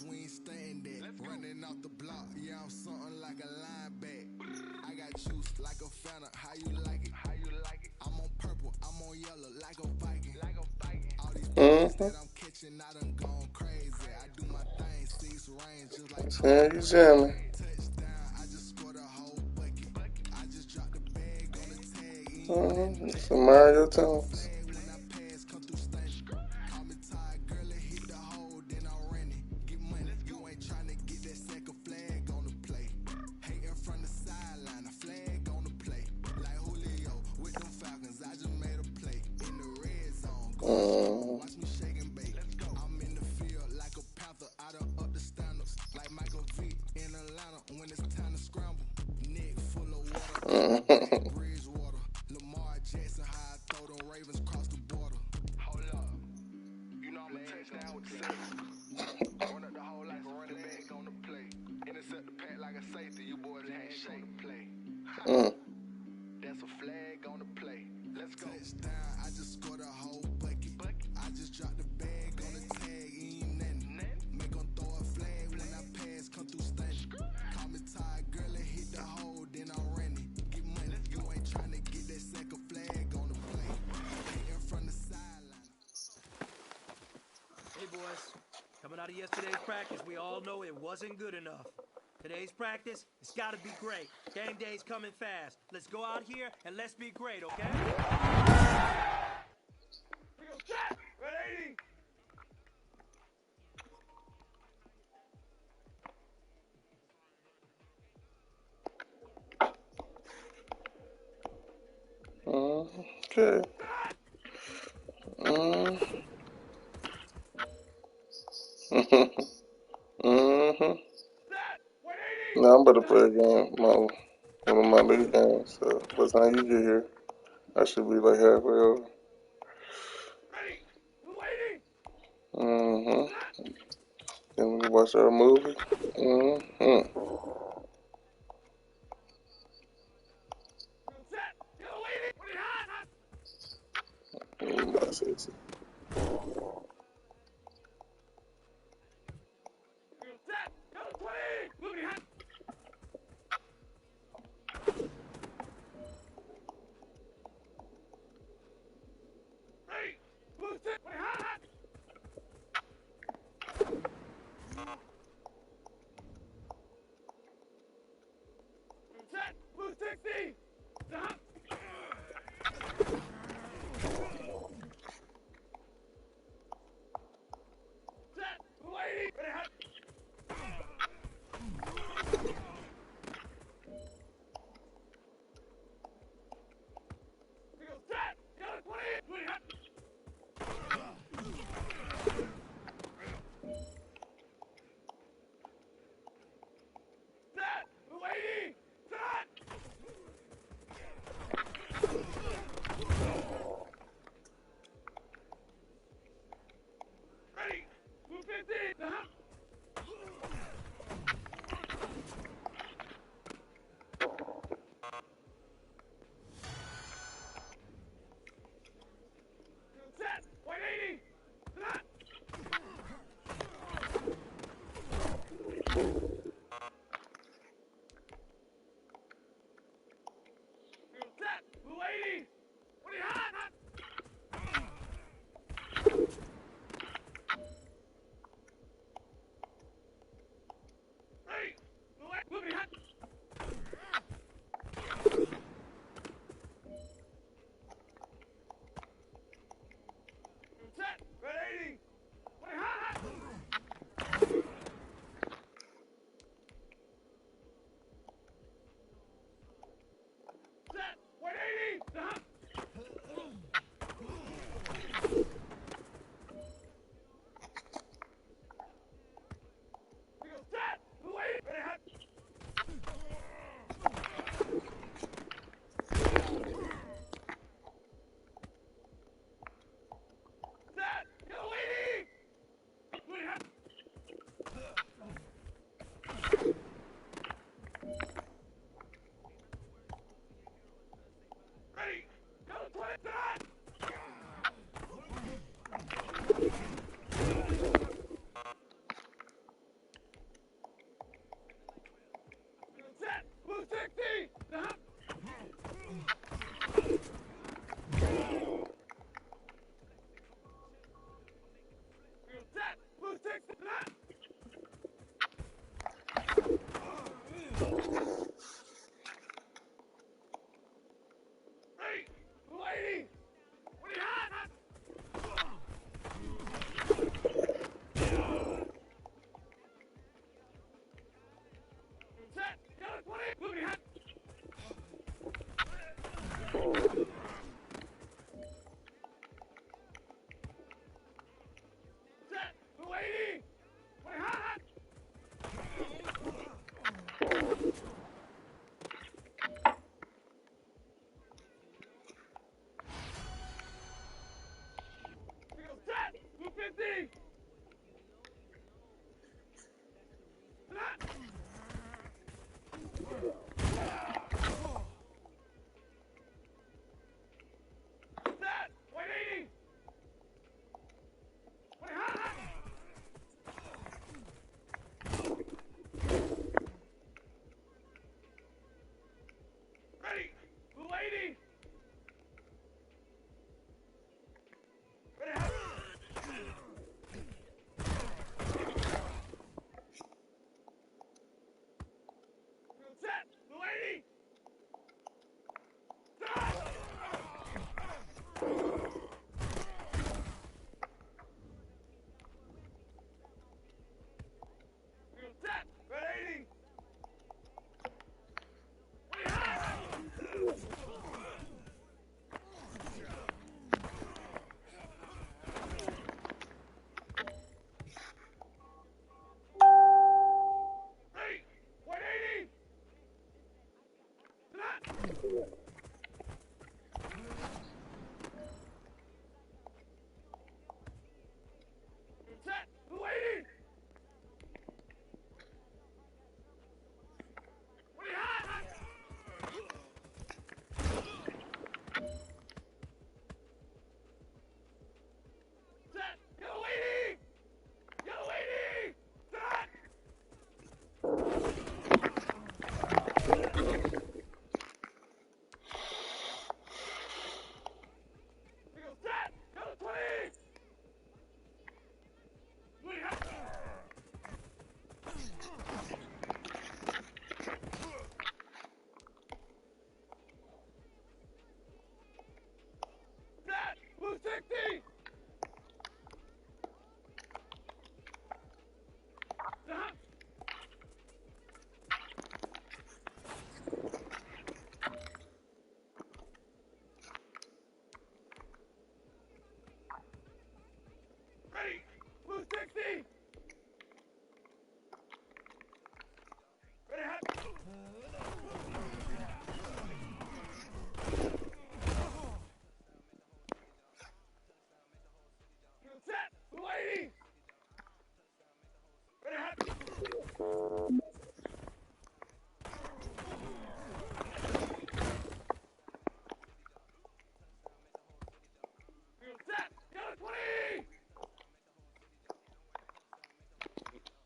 niggas, we ain't staying there. Running off the block, yeah, I'm something like a linebacker. I got juice like a Fanta, how you like it? How you like it? I'm on purple, I'm on yellow, like a Viking. Like a Viking. All these plays that I'm catching, I done gone crazy. I do my thing, six range, just like you jamming. touchdown. I just scored a whole bucket. I just dropped the bag on the tag. Some Mario Tones. When I pass, come through stunning. Call me tired, girl, it hit the hole, then I ran it. Get money, you ain't trying to get that second flag on the play. Hating from the sideline, a flag on the play. Like Julio with them Falcons, I just made a play. In the red zone, going strong, watch me shake and bake. I'm in the field like a panther, I done up the standards. Like Michael Vick in Atlanta when it's time to scramble. Neck full of water, Bridgewater. Lamar Jackson, how I throw them Ravens across the border. Hold up. You know I'm a touchdown with the safety. Run up the hole like a running back on the play. Intercept the pack like a safety. You boys ain't shake the play. That's a flag on the play. Let's go. Touchdown, I just scored a whole bucket. I just dropped the bag on the tag. Ain't nothing. Make them throw a flag when I pass, come through stunning. Call me tired, girl, it hit the hole, then I ran it. Get money, you ain't trying to get that second flag on the play. Hating from the sideline. Hey boys, coming out of yesterday's practice, we all know it wasn't good enough. Today's practice, it's gotta be great. Game day's coming fast. Let's go out here and let's be great, okay? We go set! Ready! Okay. Now I'm about to play a game, one of my league games. So by the time you get here, I should be like halfway over. Ready! Waiting! Then we can watch our movie. Set! Waiting! Sexy. Set! 20! Moving hot! Ready! Move set! Hot!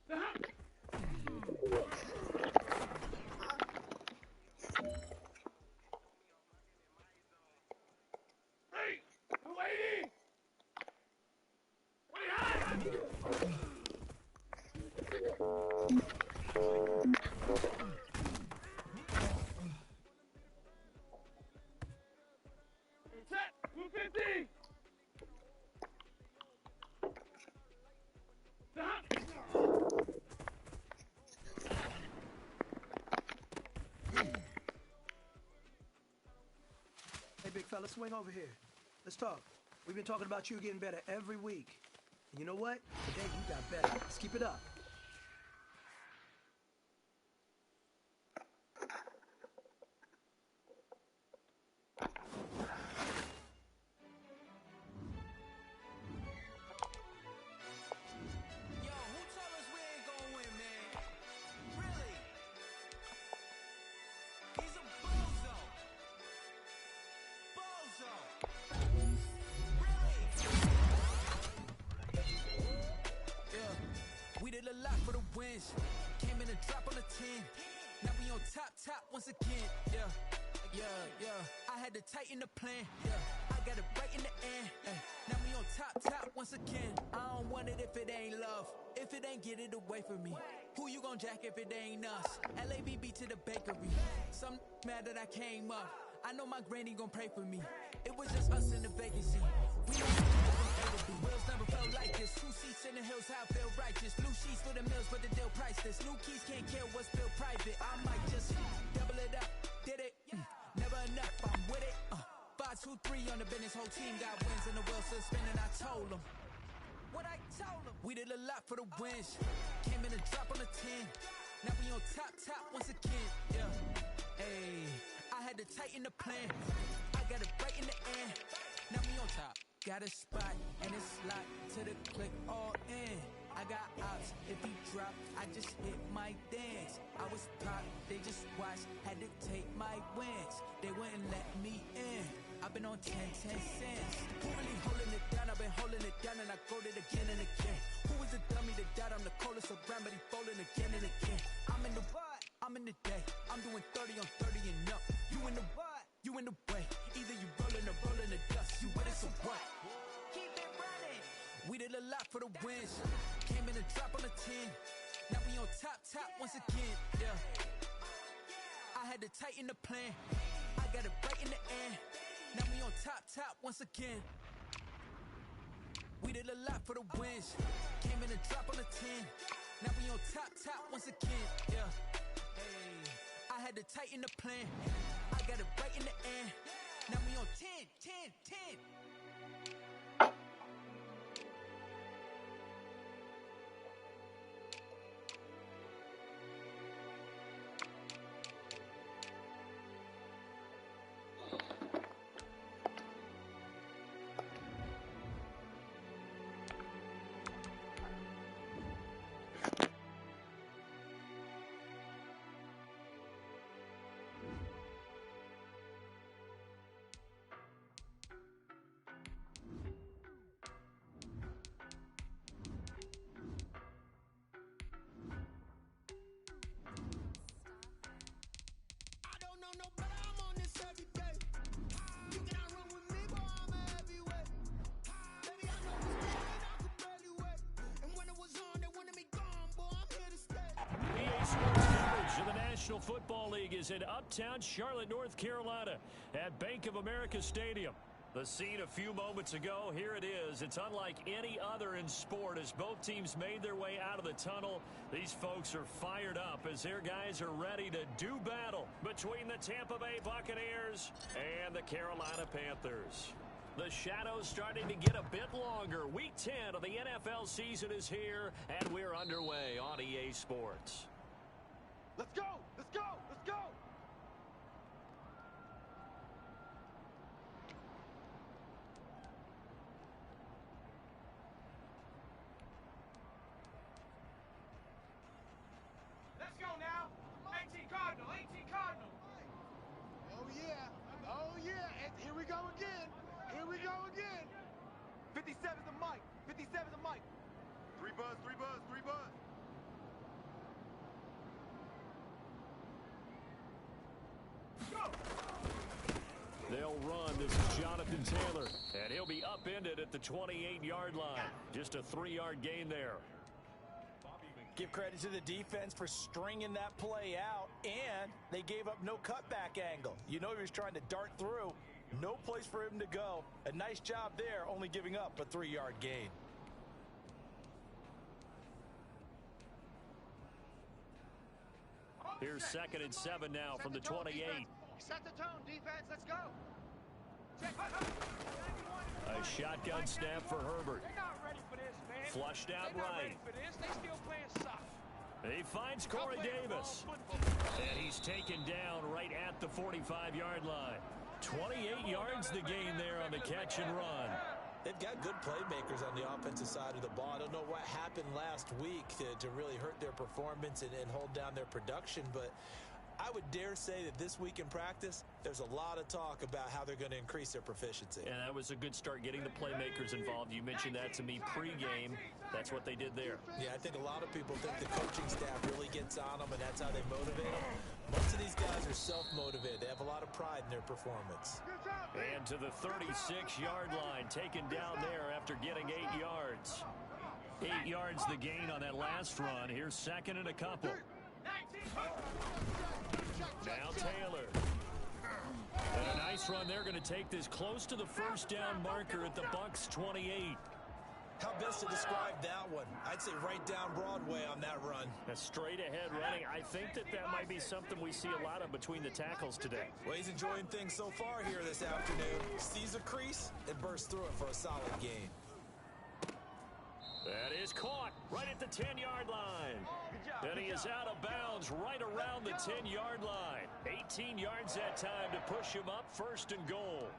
Hey, big fella, swing over here. Let's talk. We've been talking about you getting better every week. And you know what? Today you got better. Let's keep it up. Yo, who told us we ain't gonna win, man? Really? He's a bozo. Bozo. Really? Yeah, we did a lot for the wins. Came in a drop on the 10. Now we on top once again. Yeah. I had to tighten the plan. Yeah, I got it right in the end. Now we on top once again. I don't want it if it ain't love. If it ain't, get it away from me. Who you gon' jack if it ain't us? LABB to the bakery. Some mad that I came up. I know my granny gon' pray for me. It was just us in the vacancy. We don't get from A to B. Wheels never felt like this. 2 seats in the hills, how I feel righteous. Blue sheets for the mills, but the deal priceless. New keys can't kill what's built private. I might just double it up. Did it? Never enough, I'm with it. 5, 2, 3 on the business. Whole team got wins and the wheels still spinning. I told them what I told them. We did a lot for the wins. Came in a drop on the 10. Now we on top once again. Yeah. Hey, I had to tighten the plan. I got it right in the end. Now we on top. Got a spot and it's locked to the click all in. I got ops, if he drop, I just hit my dance. I was pop, they just watched, had to take my wins. They wouldn't let me in. I've been on 10 cents. Who really holding it down? I've been holding it down and I go it again and again. Who is a dummy to doubt? I'm the coldest around, but he folding again and again. I'm in the what? I'm in the day. I'm doing 30 on 30 and up. You in the what? You in the way. Either you rolling or rolling the dust. You with it, so what? Keep it running. We did a lot for the wins. Came in a drop on the 10. Now we on top once again. Yeah. I had to tighten the plan. I got it right in the end. Now we on top once again. We did a lot for the wins. Came in a drop on the 10. Now we on top once again. Yeah. Hey, I had to tighten the plan. I got it right in the end. Now we on 10. I don't know no better, I'm on this every day. You cannot run with me, boy, I'm a heavyweight. Baby, I know what's coming, I could barely wait. And when it was on, they wanted me gone, boy, I'm here to stay. EA Sports coverage of the National Football League is in uptown Charlotte, North Carolina at Bank of America Stadium. The scene a few moments ago, here it is. It's unlike any other in sport as both teams made their way out of the tunnel. These folks are fired up as their guys are ready to do battle between the Tampa Bay Buccaneers and the Carolina Panthers. The shadows starting to get a bit longer. Week 10 of the NFL season is here, and we're underway on EA Sports. Let's go! Let's go! Let's go! Let's go now! 18 Cardinal! 18 Cardinal! Oh yeah! Oh yeah! And here we go again! Here we go again! 57's the mic! 57's the mic! 3 buzz, 3 buzz, 3 buzz! This is Jonathan Taylor, and he'll be upended at the 28-yard line. Just a 3-yard gain there. Give credit to the defense for stringing that play out, and they gave up no cutback angle. You know he was trying to dart through. No place for him to go. A nice job there, only giving up a 3-yard gain. Here's 2nd and 7 now from the 28. Set the tone, defense. Let's go. A shotgun snap for Herbert. They're not ready for this, man. Flushed out They're not right. ready for this. They still playing soft. He finds Corey Davis. And he's taken down right at the 45-yard line. 28 yards the gain there on the catch and run. They've got good playmakers on the offensive side of the ball. I don't know what happened last week to really hurt their performance and hold down their production, but I would dare say that this week in practice, there's a lot of talk about how they're going to increase their proficiency. And that was a good start getting the playmakers involved. You mentioned that to me pregame. That's what they did there. Yeah, I think a lot of people think the coaching staff really gets on them, and that's how they motivate them. Most of these guys are self-motivated. They have a lot of pride in their performance. And to the 36-yard line, taken down there after getting 8 yards. 8 yards the gain on that last run. Here's 2nd and a couple. Now Taylor. And a nice run. They're going to take this close to the first down marker at the Bucs 28. How best to describe that one? I'd say right down Broadway on that run. A straight ahead running. I think that might be something we see a lot of between the tackles today. Well, he's enjoying things so far here this afternoon. Sees a crease and bursts through it for a solid gain. That is caught right at the 10-yard line. And he is out of bounds right around the 10-yard line. 18 yards that time to push him up 1st and goal.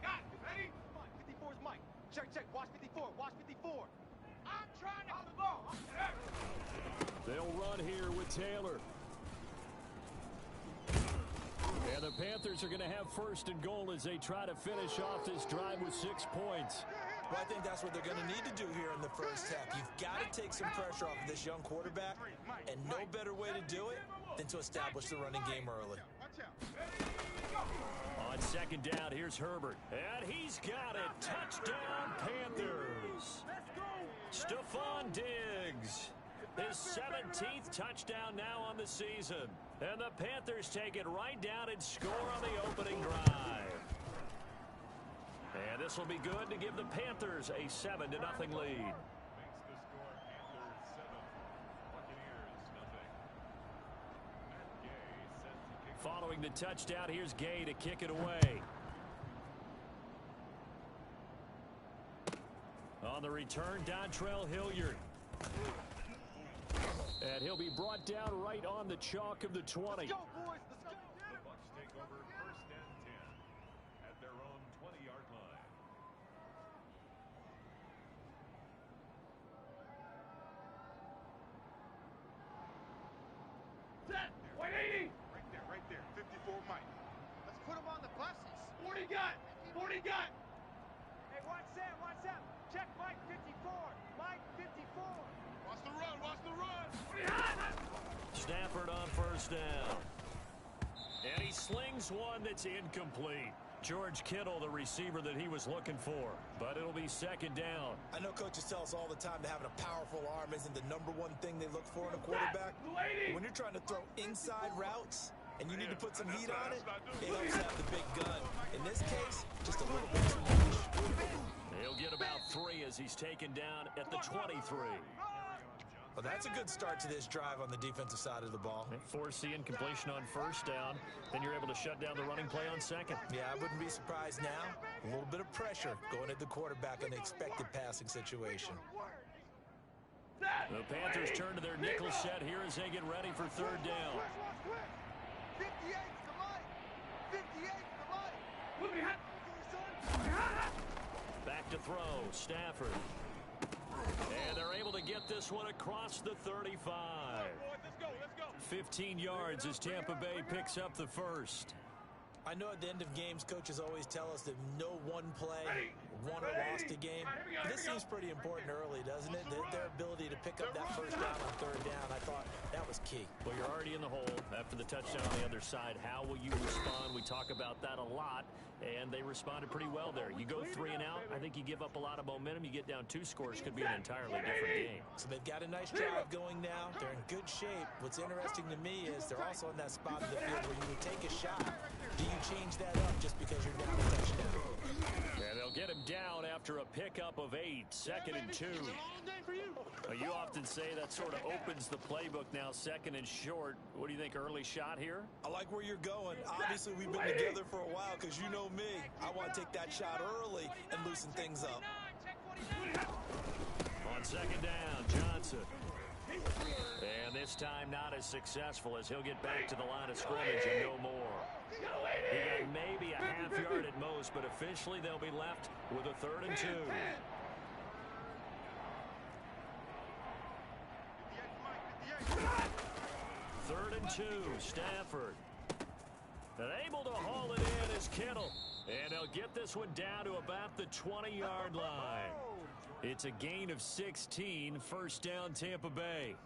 Got it. Ready? 54's Mike. Check. Watch 54. Watch 54. I'm trying to hold the ball. They'll run here with Taylor. And the Panthers are going to have 1st and goal as they try to finish off this drive with 6 points. Well, I think that's what they're going to need to do here in the first half. You've got to take some pressure off of this young quarterback, and no better way to do it than to establish the running game early. On 2nd down, here's Herbert. And he's got it. Touchdown, Panthers. Stephon Diggs. His 17th touchdown now on the season. And the Panthers take it right down and score on the opening drive. And this will be good to give the Panthers a 7-0 lead. Following the touchdown, here's Gay to kick it away. On the return, Dontrell Hilliard. And he'll be brought down right on the chalk of the 20. Let's go, boys. Let's go. The Bucs take over 1st and 10 at their own 20-yard line. Set. 180. Right there. 54 Mike. Let's put him on the buses. 40 gun. 40 gun. Hey, watch Sam. Check Mike 54. Mike 54. Watch the run. Watch the run. Stafford on 1st down. And he slings one that's incomplete. George Kittle, the receiver that he was looking for. But it'll be 2nd down. I know coaches tell us all the time that having a powerful arm isn't the #1 thing they look for in a quarterback. When you're trying to throw inside routes and you need to put some heat on it, it helps have the big gun. In this case, just a little bit too much. He'll get about 3 as he's taken down at the 23. Well, that's a good start to this drive on the defensive side of the ball. Force incompletion on 1st down. Then you're able to shut down the running play on 2nd. Yeah, I wouldn't be surprised now. A little bit of pressure going at the quarterback on the expected passing situation. The Panthers turn to their nickel set here as they get ready for 3rd down. 58 to Mike. 58 to Mike. Back to throw, Stafford. And they're able to get this one across the 35. Let's go. 15 yards as Tampa Bay picks up the 1st. I know at the end of games, coaches always tell us that no one play won or lost a game. But this seems pretty important early, doesn't it? Their ability to pick up that first down on third down, I thought that was key. Well, you're already in the hole after the touchdown on the other side. How will you respond? We talk about that a lot, and they responded pretty well there. You go 3 and out, I think you give up a lot of momentum. You get down 2 scores, could be an entirely different game. So they've got a nice drive going now. They're in good shape. What's interesting to me is they're also in that spot of the field where you would take a shot. Do you change that up just because you're down a touchdown? And they'll get him down after a pickup of 8, 2nd and 2. You often say that sort of opens the playbook now, 2nd and short. What do you think, early shot here? I like where you're going. Obviously, we've been together for a while because you know me. I want to take that shot early and loosen things up. On 2nd down, Johnson. And this time not as successful as he'll get back to the line of scrimmage and no more. He got maybe a half yard at most, but officially they'll be left with a 3rd and 2. 3rd and 2, Stafford. And able to haul it in is Kittle. And they'll get this one down to about the 20-yard line. It's a gain of 16, 1st down Tampa Bay.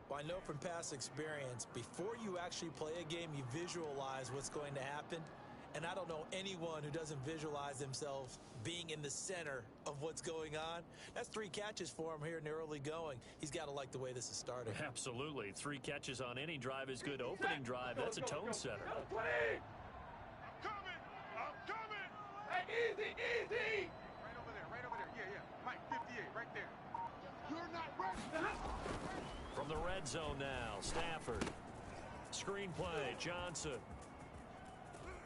Well, I know from past experience, before you actually play a game, you visualize what's going to happen. And I don't know anyone who doesn't visualize themselves being in the center of what's going on. That's 3 catches for him here in the early going. He's got to like the way this is starting. Absolutely. 3 catches on any drive is good. Opening drive, that's a tone setter. I'm coming! Hey, easy! Right over there. Yeah. Mike, 58, right there. You're not ready. From the red zone now, Stafford. Screen play, Johnson.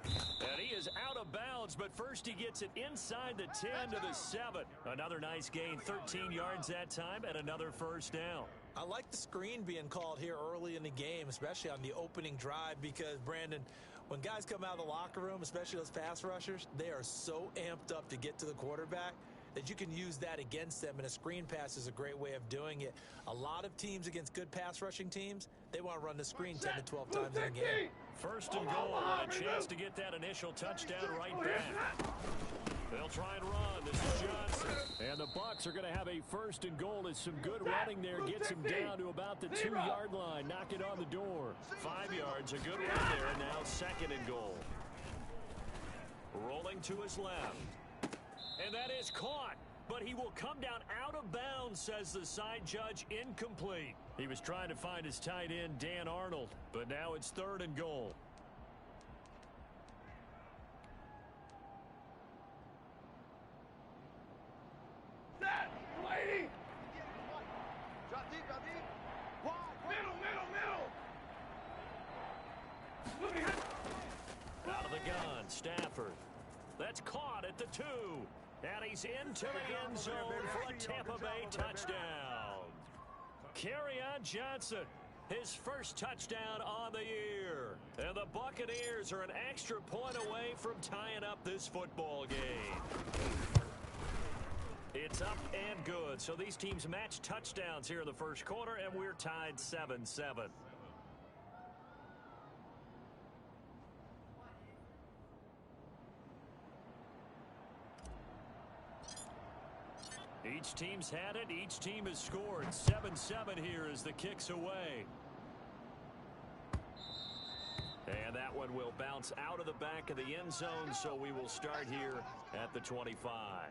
And he is out of bounds, but first he gets it inside the 10 to the 7. Another nice gain, 13 yards that time, and another 1st down. I like the screen being called here early in the game, especially on the opening drive, because, Brandon, when guys come out of the locker room, especially those pass rushers, they are so amped up to get to the quarterback that you can use that against them, and a screen pass is a great way of doing it. A lot of teams against good pass rushing teams, they want to run the screen 10 to 12 times in a game. 1st and goal, and a chance to get that initial touchdown right back. They'll try and run. This is Johnson. And the Bucs are going to have a 1st and goal as some good running there gets him down to about the 2-yard line. Knock it on the door. 5 yards, a good run there, and now 2nd and goal. Rolling to his left. And that is caught, but he will come down out of bounds, says the side judge. Incomplete. He was trying to find his tight end, Dan Arnold, but now it's 3rd and goal. Drop deep. Wide. Middle. Out of the gun, Stafford. That's caught at the 2. And he's into the end zone for a Tampa Bay touchdown. Kerryon Johnson, his 1st touchdown on the year. And the Buccaneers are an extra point away from tying up this football game. It's up and good. So these teams match touchdowns here in the 1st quarter, and we're tied 7-7. Each team's had it. Each team has scored. 7-7 here as the kick's away. And that one will bounce out of the back of the end zone, so we will start here at the 25.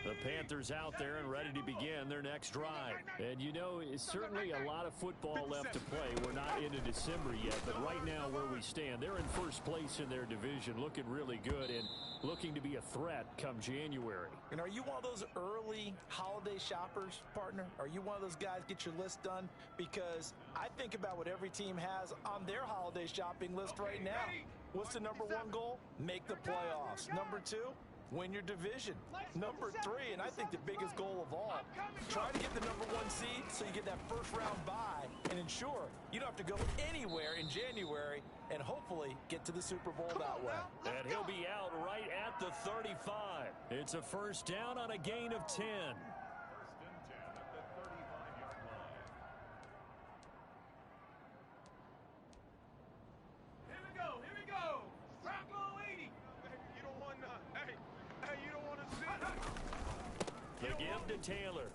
The Panthers out there and ready to begin their next drive. And you know, it's certainly a lot of football left to play. We're not into December yet, but right now where we stand, they're in 1st place in their division, looking really good and looking to be a threat come January. And are you one of those early holiday shoppers, partner? Are you one of those guys get your list done? Because I think about what every team has on their holiday shopping list right now. What's the number 1 goal? Make the playoffs. Number 2? Win your division. Number 3, and I think the biggest goal of all, try to get the number 1 seed so you get that 1st round bye and ensure you don't have to go anywhere in January and hopefully get to the Super Bowl that way. And he'll be out right at the 35. It's a 1st down on a gain of 10. 1st and 10 at the 35-yard line. give to Taylor.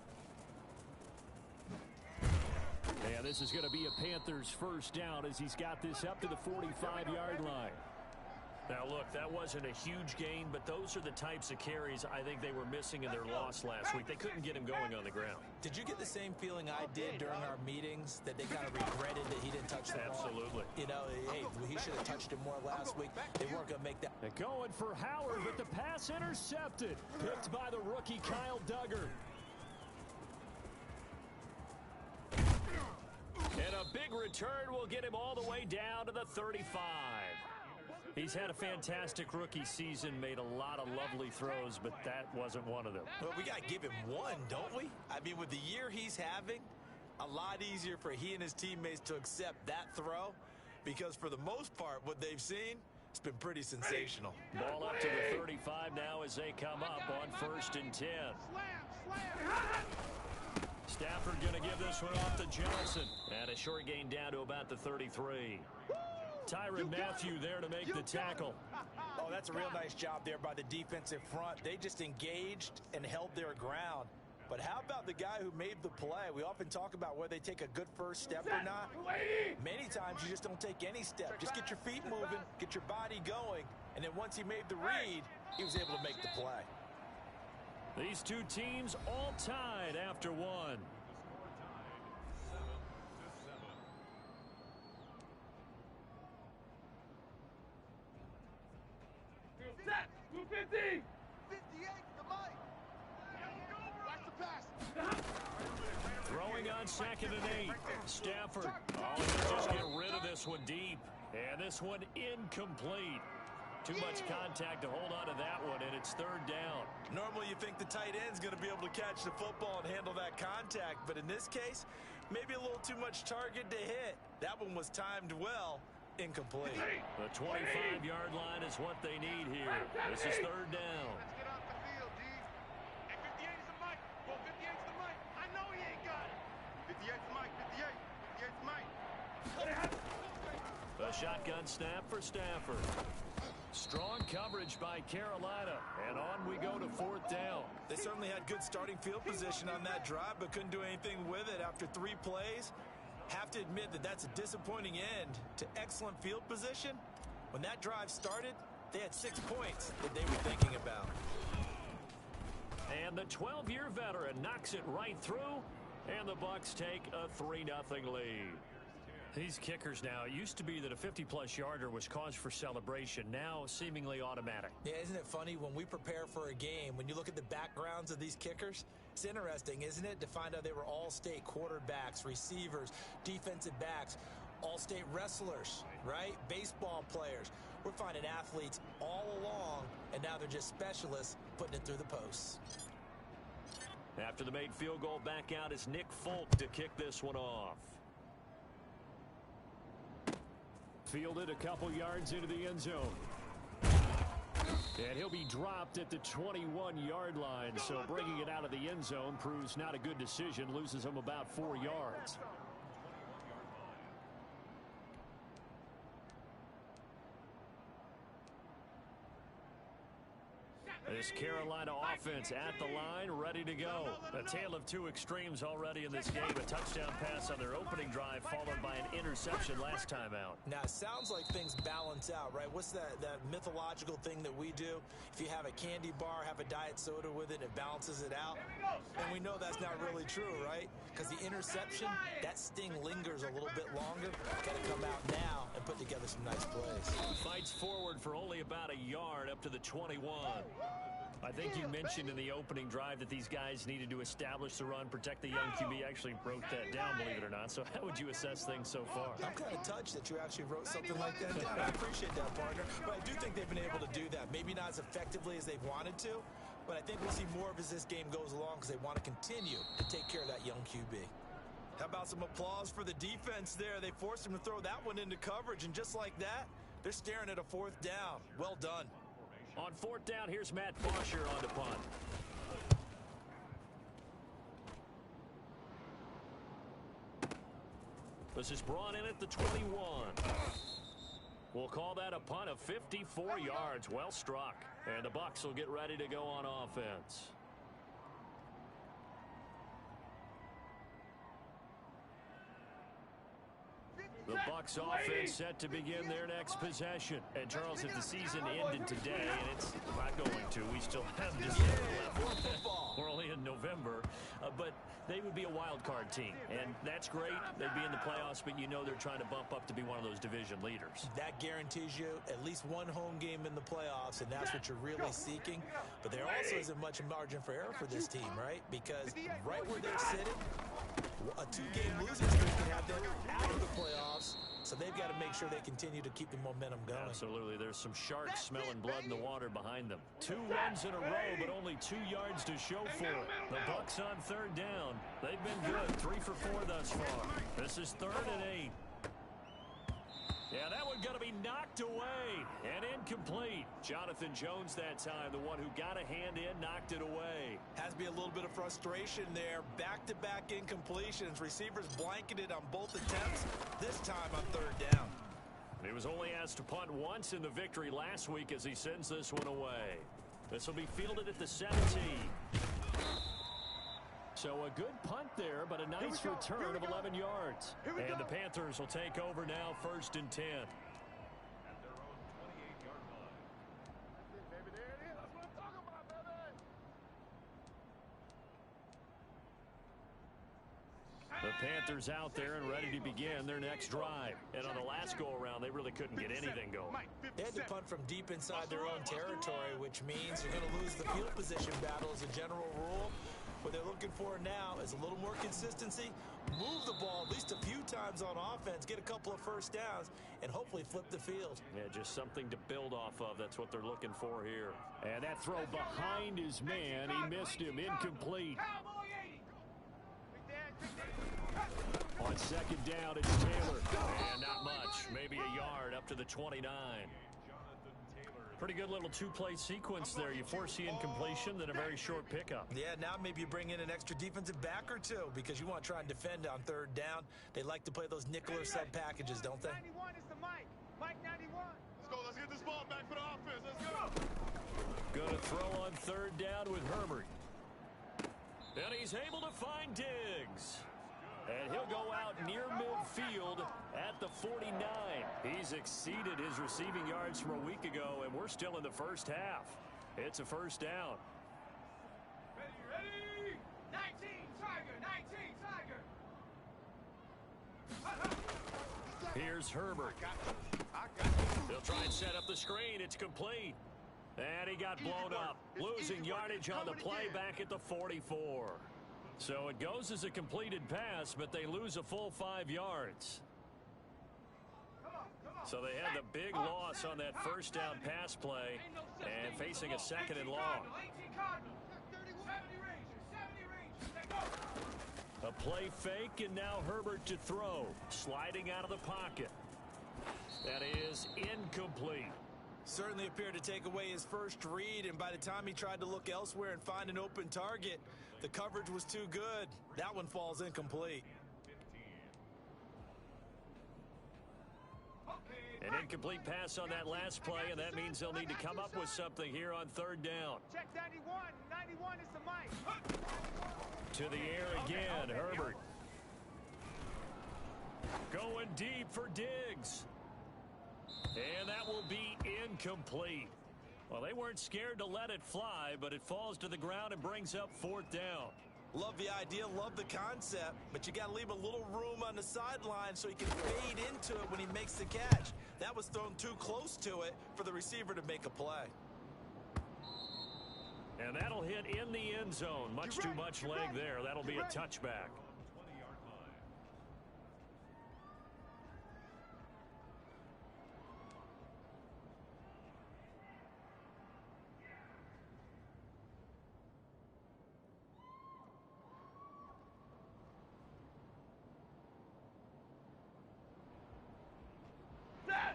And this is going to be a Panthers first down as he's got this up to the 45-yard line. Now, look, that wasn't a huge gain, but those are the types of carries I think they were missing in their loss last week. They couldn't get him going on the ground. Did you get the same feeling I did during our meetings, that they kind of regretted that he didn't touch the ball? Absolutely. You know, hey, he should have touched it more last week. They weren't going to make that. They're going for Howard, but the pass intercepted. Picked by the rookie Kyle Duggar. And a big return will get him all the way down to the 35. He's had a fantastic rookie season, made a lot of lovely throws, but that wasn't one of them. Well, we got to give him one, don't we? I mean, with the year he's having, a lot easier for he and his teammates to accept that throw, because for the most part, what they've seen, it's been pretty sensational. Ball up to the 35 now as they come up on 1st and 10. Stafford going to give this one off to Johnson. And a short gain down to about the 33. Tyrann Mathieu there to make the tackle. Oh, that's a real nice job there by the defensive front. They just engaged and held their ground. But how about the guy who made the play? We often talk about whether they take a good first step or not. Many times you just don't take any step. Just get your feet moving, get your body going, and then once he made the read, he was able to make the play. These two teams all tied after one. Set! 250! 58 to Mike! Watch the pass! Throwing on 2nd and 8. Stafford. Oh, he'll just get rid of this one deep. And this one incomplete. Too much contact to hold on to that one, and it's 3rd down. Normally you think the tight end's going to be able to catch the football and handle that contact, but in this case, maybe a little too much target to hit. That one was timed well. Incomplete. The 25-yard line is what they need here. This is 3rd down. Let's get off the field, D. Hey, 58 is the Mike. Well, 58 is the Mike. I know he ain't got it. 58 is Mike. 58. 58 is Mike. A shotgun snap for Stafford. Strong coverage by Carolina. And on we go to 4th down. They certainly had good starting field position on that drive, but couldn't do anything with it after 3 plays. Have to admit that that's a disappointing end to excellent field position. When that drive started, they had 6 points that they were thinking about. And the 12-year veteran knocks it right through, and the Bucs take a 3-0 lead. These kickers now, it used to be that a 50-plus yarder was cause for celebration, now seemingly automatic. Yeah, isn't it funny when we prepare for a game, when you look at the backgrounds of these kickers, it's interesting, isn't it, to find out they were all-state quarterbacks, receivers, defensive backs, all-state wrestlers, right? Baseball players. We're finding athletes all along, and now they're just specialists putting it through the posts. After the made field goal, back out is Nick Folk to kick this one off. Fielded a couple yards into the end zone. And he'll be dropped at the 21-yard line, so bringing it out of the end zone proves not a good decision, loses him about 4 yards. This Carolina offense at the line, ready to go. A tale of two extremes already in this game. A touchdown pass on their opening drive, followed by an interception last time out. Now, it sounds like things balance out, right? What's that mythological thing that we do? If you have a candy bar, have a diet soda with it, it balances it out. And we know that's not really true, right? Because the interception, that sting lingers a little bit longer. Got to come out now and put together some nice plays. Fights forward for only about a yard up to the 21. I think you mentioned in the opening drive that these guys needed to establish the run, protect the young QB. Actually wrote that down, believe it or not. So how would you assess things so far? I'm kind of touched that you actually wrote something like that down. I appreciate that, partner. But I do think they've been able to do that. Maybe not as effectively as they've wanted to, but I think we'll see more of as this game goes along because they want to continue to take care of that young QB. How about some applause for the defense there? They forced him to throw that one into coverage, and just like that, they're staring at a 4th down. Well done. On 4th down, here's Matt Bosher on the punt. This is brought in at the 21. We'll call that a punt of 54 yards. Well struck. And the Bucs will get ready to go on offense. Bucs offense set to begin their next possession. And Charles, if the season ended today, and it's not going to, we still have December left. We're only in November, but they would be a wild card team, and that's great. They'd be in the playoffs, but you know they're trying to bump up to be one of those division leaders. That guarantees you at least one home game in the playoffs, and that's what you're really seeking. But there also isn't much margin for error for this team, right? Because right where they're sitting, a two-game losing streak can have them out of the playoffs, so they've got to make sure they continue to keep the momentum going. Absolutely. There's some sharks smelling blood in the water behind them. 2 runs in a row, but only 2 yards to show for it. The Bucs on third down. They've been good. 3 for 4 thus far. This is 3rd and 8. Yeah, that one going to be knocked away and incomplete. Jonathan Jones that time, the one who got a hand in, knocked it away. Has to be a little bit of frustration there. Back-to-back incompletions. Receivers blanketed on both attempts, this time on 3rd down. He was only asked to punt once in the victory last week as he sends this one away. This will be fielded at the 17. So a good punt there, but a nice return of 11 yards. And the Panthers will take over now, 1st and 10. At their own 28-yard line. Baby, there it is. That's what I'm talking about, baby. The Panthers out there and ready to begin their next drive. And on the last go-around, they really couldn't get anything going. They had to punt from deep inside their own territory, which means you're going to lose the field position battle as a general rule. What they're looking for now is a little more consistency, move the ball at least a few times on offense, get a couple of first downs, and hopefully flip the field. Yeah, just something to build off of. That's what they're looking for here. And that throw behind his man, he missed him, incomplete. On 2nd down, it's Taylor. And not much, maybe a yard up to the 29. Pretty good little 2-play sequence there. You force the incompletion, then a very short pickup. Yeah, now maybe you bring in an extra defensive back or two because you want to try and defend on 3rd down. They like to play those nickel or sub packages, don't they? 91 is the Mike. Mike 91. Let's go. Let's get this ball back for the offense. Let's go. Going to throw on 3rd down with Herbert. And he's able to find Diggs. And he'll go out near midfield at the 49. He's exceeded his receiving yards from a week ago, and we're still in the first half. It's a 1st down. Ready? 19 Tiger. 19 Tiger. Here's Herbert. They'll try and set up the screen. It's complete. And he got blown up, losing yardage on the play back at the 44. So it goes as a completed pass, but they lose a full 5 yards. So they had the big loss on that 1st down pass play and facing a 2nd and long. A play fake, and now Herbert to throw. Sliding out of the pocket. That is incomplete. Certainly appeared to take away his first read, and by the time he tried to look elsewhere and find an open target, the coverage was too good. That one falls incomplete. An incomplete pass on that last play, and that means they'll need to come up with something here on 3rd down. Check 91. 91 is the Mike. To the air again, Herbert. Going deep for Diggs. And that will be incomplete. Well, they weren't scared to let it fly, but it falls to the ground and brings up 4th down. Love the idea, love the concept, but you got to leave a little room on the sideline so he can fade into it when he makes the catch. That was thrown too close to it for the receiver to make a play. And that'll hit in the end zone. Much too much leg there. That'll be a touchback.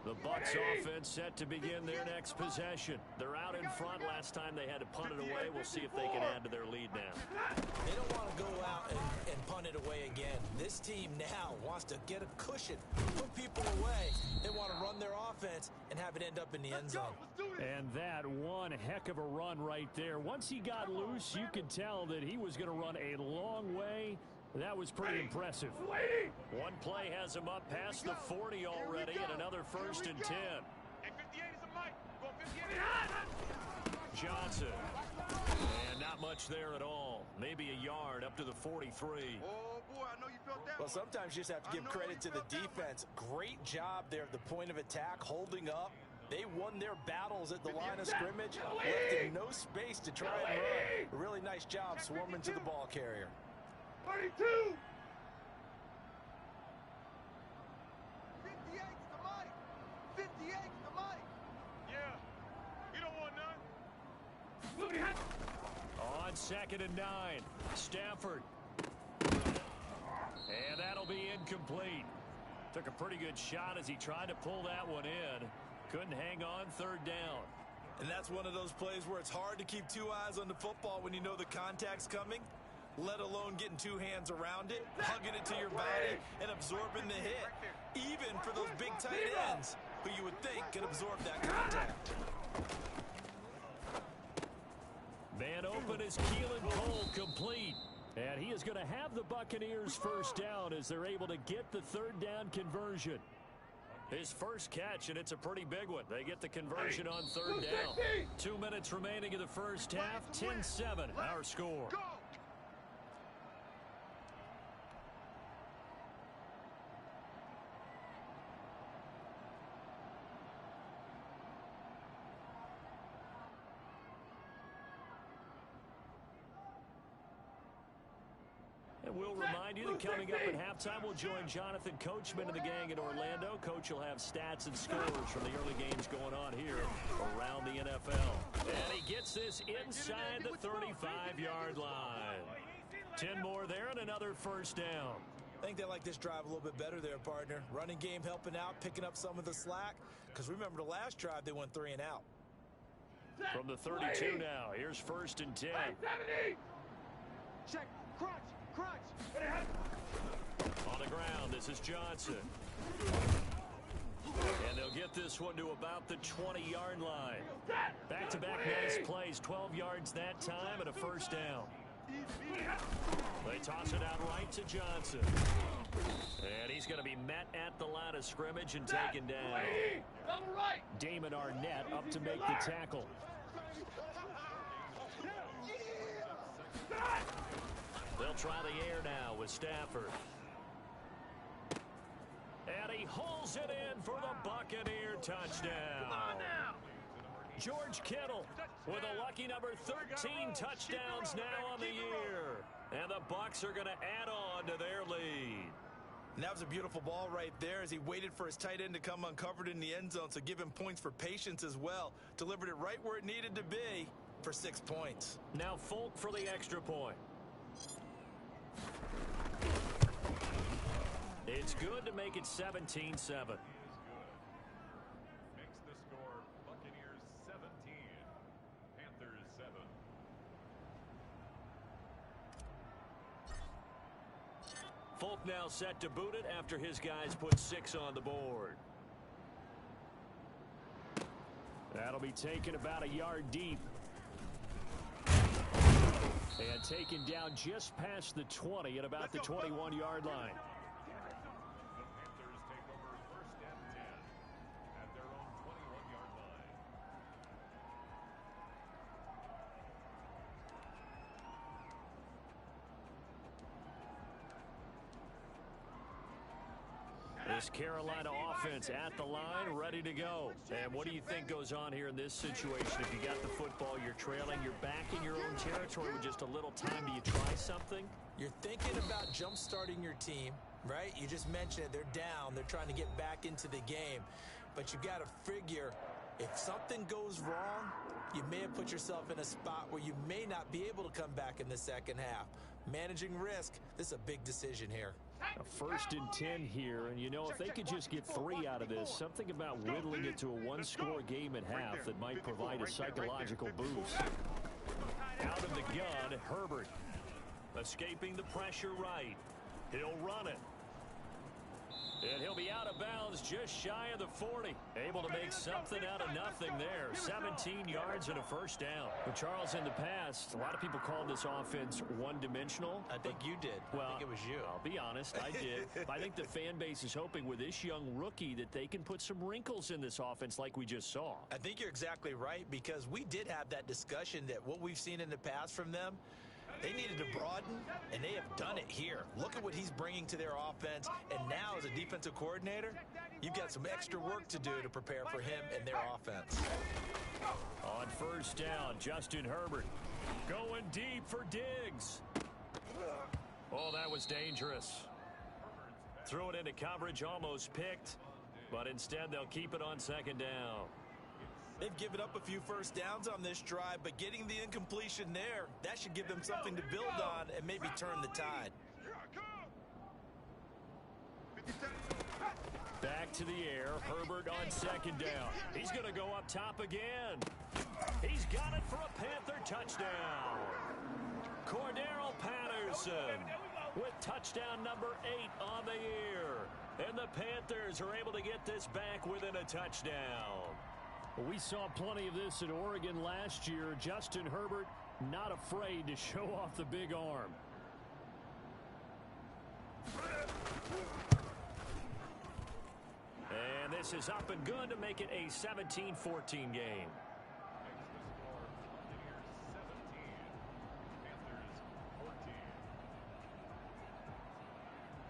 The Bucs offense set to begin their next possession. They're out in front. Last time they had to punt it away. We'll see if they can add to their lead now. They don't want to go out and punt it away again. This team now wants to get a cushion, put people away. They want to run their offense and have it end up in the end zone. And that one heck of a run right there. Once he got loose, you could tell that he was going to run a long way That was pretty impressive. One play has him up past the 40 already, and another 1st and 10. Hey, 58 is a mic. Go 58. Johnson. And not much there at all. Maybe a yard up to the 43. Oh, boy, I know you felt that. Well, sometimes you just have to give credit to the defense. Great job there at the point of attack, holding up. They won their battles at the line of scrimmage, left no space to try and run. A really nice job swarming to the ball carrier. 32. 58's the mic. 58's the mic. Yeah. You don't want none. On 2nd and 9, Stafford. And that'll be incomplete. Took a pretty good shot as he tried to pull that one in. Couldn't hang on 3rd down. And that's one of those plays where it's hard to keep 2 eyes on the football when you know the contact's coming, let alone getting 2 hands around it, hugging it to your body, and absorbing the hit. Even for those big tight ends, who you would think could absorb that contact. Man open is Keelan Cole complete. And he is going to have the Buccaneers 1st down as they're able to get the 3rd down conversion. His first catch, and it's a pretty big one. They get the conversion on 3rd down. 2 minutes remaining in the first half. 10-7, our score. And we'll remind you that coming up at halftime, we'll join Jonathan Coachman and the gang in Orlando. Coach will have stats and scores from the early games going on here around the NFL. And he gets this inside the 35-yard line. 10 more there and another 1st down. I think they like this drive a little bit better there, partner. Running game helping out, picking up some of the slack. Because remember, the last drive, they went 3 and out. From the 32 now, here's 1st and 10. Check. Crunch. On the ground, this is Johnson. And they'll get this one to about the 20-yard line. Back-to-back nice plays, 12 yards that time and a 1st down. They toss it out right to Johnson. And he's going to be met at the line of scrimmage and taken down. Damon Arnett up to make the tackle. They'll try the air now with Stafford. And he hauls it in for the Buccaneer touchdown. George Kittle with a lucky number 13 touchdowns now on the year. And the Bucs are going to add on to their lead. And that was a beautiful ball right there as he waited for his tight end to come uncovered in the end zone. So give him points for patience as well. Delivered it right where it needed to be for 6 points. Now Folk for the extra point. It's good to make it 17-7. Makes the score Buccaneers 17, Panthers 7. Folk now set to boot it after his guys put 6 on the board. That'll be taken about a yard deep. And taken down just past the 20 at about the 21-yard line. The Panthers take over 1st and 10 at their own 21-yard line. This Carolina offense at the line, ready to go. And what do you think goes on here in this situation? If you got the football, you're trailing, you're back in your own territory with just a little time. Do you try something? You're thinking about jump-starting your team, right? You just mentioned it. They're down. They're trying to get back into the game. But you got to figure, if something goes wrong, you may have put yourself in a spot where you may not be able to come back in the second half. Managing risk, this is a big decision here. A 1st and 10 here, and you know, if they could just get 3 out of this, something about whittling it to a one-score game at half that might provide a psychological boost. Out of the gun, Herbert. Escaping the pressure right. He'll run it. And he'll be out of bounds just shy of the 40. Able to make something out of nothing there. 17 yards and a first down. Well, Charles, in the past, a lot of people called this offense one-dimensional. I think you did. Well, I think it was you. I'll be honest, I did. But I think the fan base is hoping with this young rookie that they can put some wrinkles in this offense like we just saw. I think you're exactly right, because we did have that discussion that what we've seen in the past from them, they needed to broaden, and they have done it here. Look at what he's bringing to their offense, and now as a defensive coordinator, you've got some extra work to do to prepare for him and their offense. On first down, Justin Herbert going deep for Diggs. Oh, that was dangerous. Threw it into coverage, almost picked, but instead they'll keep it on second down. They've given up a few first downs on this drive, but getting the incompletion there, that should give them something to build on and maybe turn the tide. Back to the air, Herbert on second down. He's going to go up top again. He's got it for a Panther touchdown. Cordero Patterson with touchdown number 8 on the year. And the Panthers are able to get this back within a touchdown. We saw plenty of this at Oregon last year. Justin Herbert not afraid to show off the big arm. And this is up and good to make it a 17-14 game.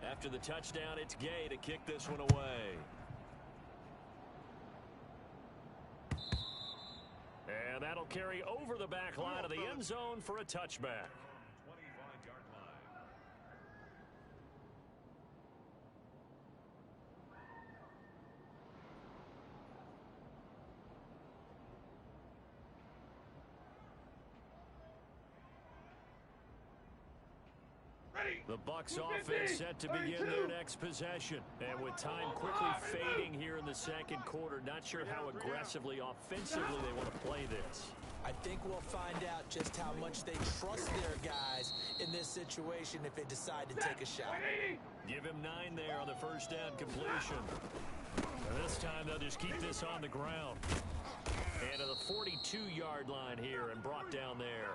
After the touchdown, it's Gay to kick this one away. And that'll carry over the back line of the end zone for a touchback. 25-yard line. The Bucs offense set to begin their next possession. And with time quickly fading here in the second quarter, not sure how aggressively, offensively they want to play this. I think we'll find out just how much they trust their guys in this situation if they decide to take a shot. Give him 9 there on the first down completion. And this time they'll just keep this on the ground. And to the 42-yard line here and brought down there.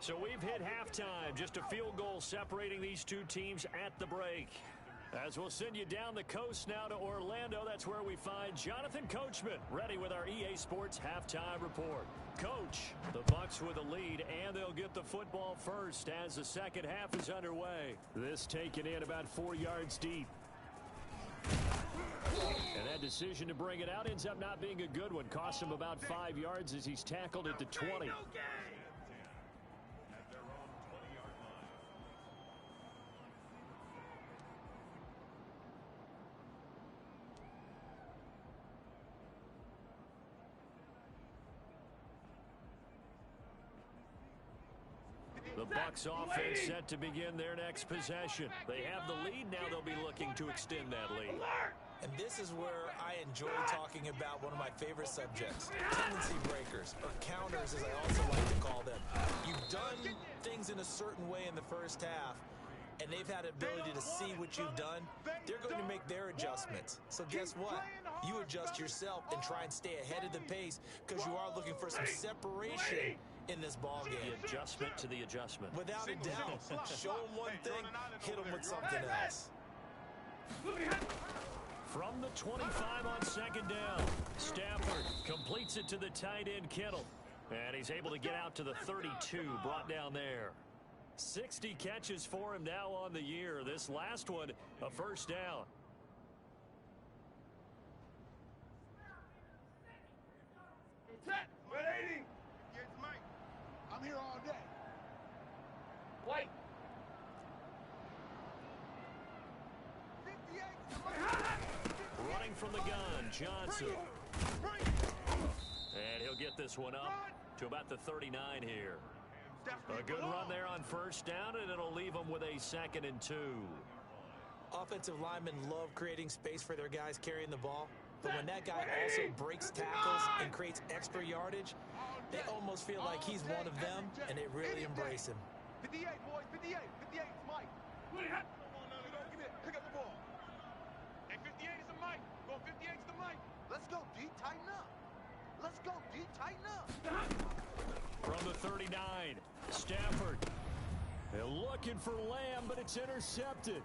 So we've hit halftime. Just a field goal separating these two teams at the break. As we'll send you down the coast now to Orlando, that's where we find Jonathan Coachman, ready with our EA Sports halftime report. Coach, the Bucs with a lead, and they'll get the football first as the second half is underway. This taken in about 4 yards deep. And that decision to bring it out ends up not being a good one. Cost him about 5 yards as he's tackled at the 20. The Bucs offense set to begin their next possession. They have the lead. Now they'll be looking to extend that lead. And this is where I enjoy talking about one of my favorite subjects, tendency breakers, or counters as I also like to call them. You've done things in a certain way in the first half, and they've had the ability to see what you've done. They're going to make their adjustments. So guess what? You adjust yourself and try and stay ahead of the pace because you are looking for some separation in this ball game. The adjustment to the adjustment. Without a doubt. Show them one thing, hit them with something else. From the 25 on second down, Stafford completes it to the tight end Kittle. And he's able to get out to the 32, brought down there. 60 catches for him now on the year. This last one, a first down. Set. 180. Here's Mike. I'm here all day. White. 58. Running from the gun, Johnson. And he'll get this one up to about the 39 here. A good run there on first down, and it'll leave them with a 2nd and 2. Offensive linemen love creating space for their guys carrying the ball. But when that guy also breaks tackles and creates extra yardage, they almost feel like he's one of them, and they really embrace him. 58, boys, 58. 58, it's Mike. Come on now, go get it. Pick up the ball. on, 58's the mic. Let's go, D. Tighten up. Let's go, D. Tighten up. From the 39, Stafford. They're looking for Lamb, but it's intercepted.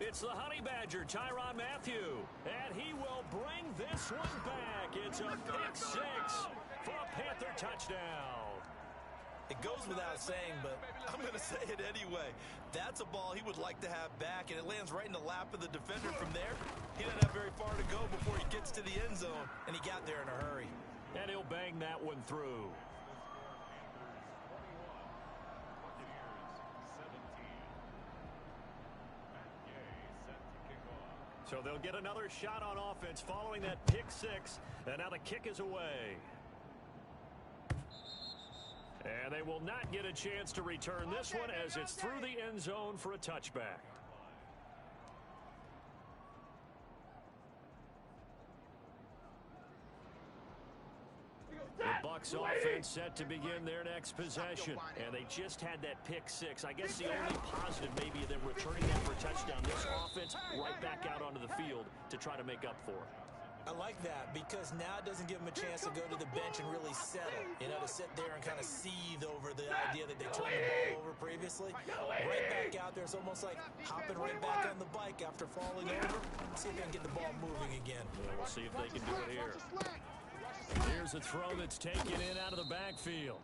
It's the Honey Badger, Tyrann Mathieu, and he will bring this one back. It's a pick six for a Panther touchdown. It goes without saying, but I'm going to say it anyway. That's a ball he would like to have back, and it lands right in the lap of the defender from there. He doesn't have very far to go before he gets to the end zone, and he got there in a hurry. And he'll bang that one through. So they'll get another shot on offense following that pick six, and now the kick is away. And they will not get a chance to return this one as it's through the end zone for a touchback. The Bucs offense set to begin their next possession, and they just had that pick six. I guess the only positive maybe of them returning that for a touchdown. This offense right back out onto the field to try to make up for it. I like that because now it doesn't give them a chance to go to the bench and really settle. You know, to sit there and kind of seethe over the idea that they turned the ball over previously. Right back out there. It's almost like hopping right back on the bike after falling over. See if they can get the ball moving again. Well, we'll see if they can do it here. Here's a throw that's taken in out of the backfield.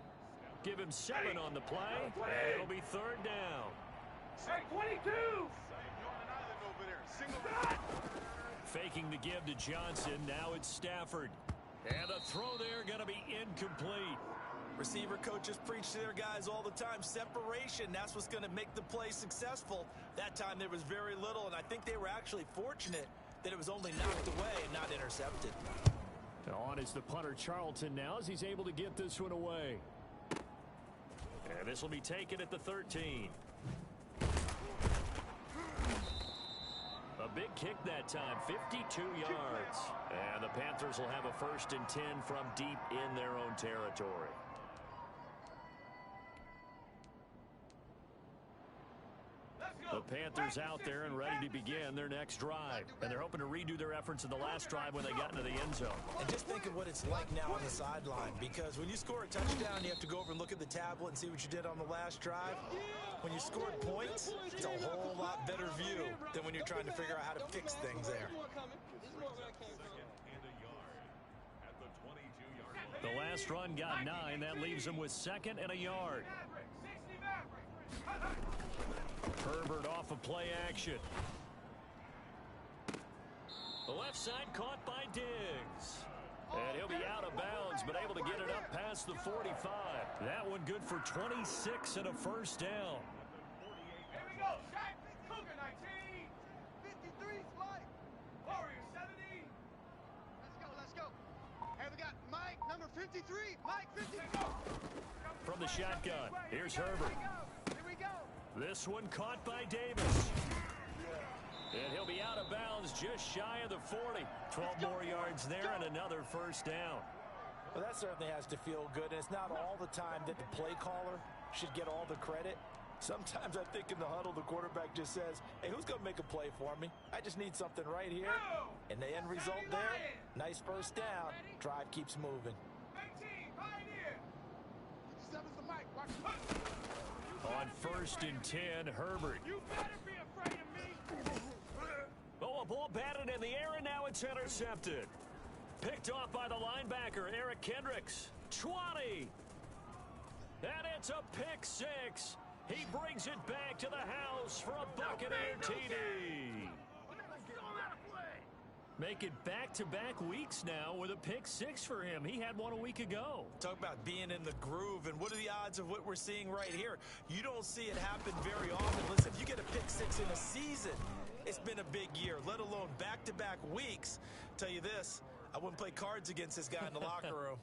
Give him 7 on the play, and it'll be third down. Hey, 22! Faking the give to Johnson. Now it's Stafford. And a throw there going to be incomplete. Receiver coaches preach to their guys all the time. Separation, that's what's going to make the play successful. That time there was very little, and I think they were actually fortunate that it was only knocked away and not intercepted. On is the punter Charlton now as he's able to get this one away. And this will be taken at the 13. A big kick that time, 52 yards. And the Panthers will have a 1st and 10 from deep in their own territory. The Panthers out there and ready to begin their next drive. And they're hoping to redo their efforts in the last drive when they got into the end zone. And just think of what it's like now on the sideline, because when you score a touchdown, you have to go over and look at the tablet and see what you did on the last drive. When you scored points, it's a whole lot better view than when you're trying to figure out how to fix things there. The last run got 9. That leaves them with 2nd and a yard. Herbert off of play action. The left side caught by Diggs. And he'll be out of bounds, but able to get it up past the 45. That one good for 26 and a 1st down. Here we go, Shaq. Cougar 19. 53 flight. Warrior 70. Let's go. Hey, we got Mike, number 53. Mike, 53. From the shotgun, here's Herbert. Here we go. This one caught by Davis. And he'll be out of bounds just shy of the 40. 12 more yards there and another 1st down. Well, that certainly has to feel good. And it's not all the time that the play caller should get all the credit. Sometimes I think in the huddle, the quarterback just says, hey, who's going to make a play for me? I just need something right here. And the end result there, nice 1st down. Drive keeps moving. 18, Pioneer. 57's the mic. Watch. On 1st and 10, Herbert. You better be afraid of me. Oh, a ball batted in the air, and now it's intercepted. Picked off by the linebacker, Eric Kendricks. 20. And it's a pick 6. He brings it back to the house for a Buccaneer TD. Make it back-to-back weeks now with a pick 6 for him. He had one a week ago. Talk about being in the groove, and what are the odds of what we're seeing right here? You don't see it happen very often. Listen, if you get a pick 6 in a season, it's been a big year, let alone back-to-back weeks. Tell you this, I wouldn't play cards against this guy in the locker room.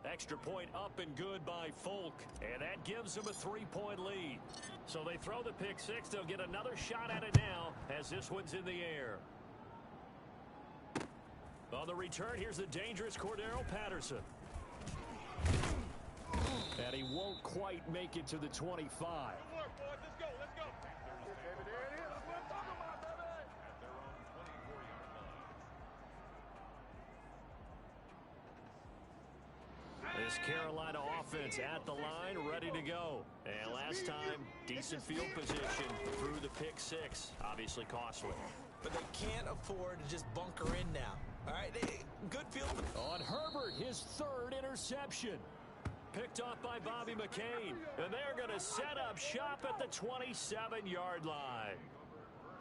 Extra point up and good by Folk, and that gives them a 3-point lead. So they throw the pick 6. They'll get another shot at it now as this one's in the air. On the return, here's the dangerous Cordero Patterson. And he won't quite make it to the 25. Good work, boys. Let's go. Let's go. There it is. That's what I'm talking about, baby. This Carolina offense at the line, ready to go. And last time, decent field position through the pick six. Obviously costly. But they can't afford to just bunker in now. All right, good field. On Herbert, his third interception. Picked off by Bobby McCain. And they're going to set up shop at the 27-yard line.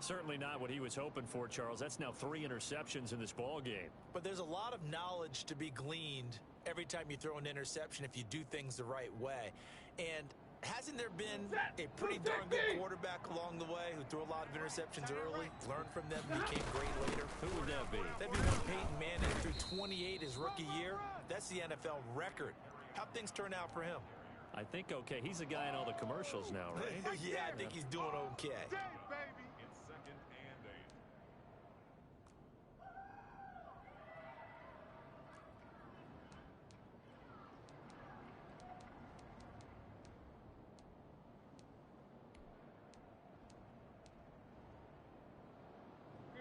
Certainly not what he was hoping for, Charles. That's now 3 interceptions in this ball game. But there's a lot of knowledge to be gleaned every time you throw an interception if you do things the right way. And hasn't there been a pretty darn good quarterback along the way who threw a lot of interceptions early, learned from them, became great later? Who would that be? That'd be one Peyton Manning threw 28 his rookie year. That's the NFL record. How'd things turn out for him? I think okay. He's the guy in all the commercials now, right? Yeah, I think he's doing okay. It's second and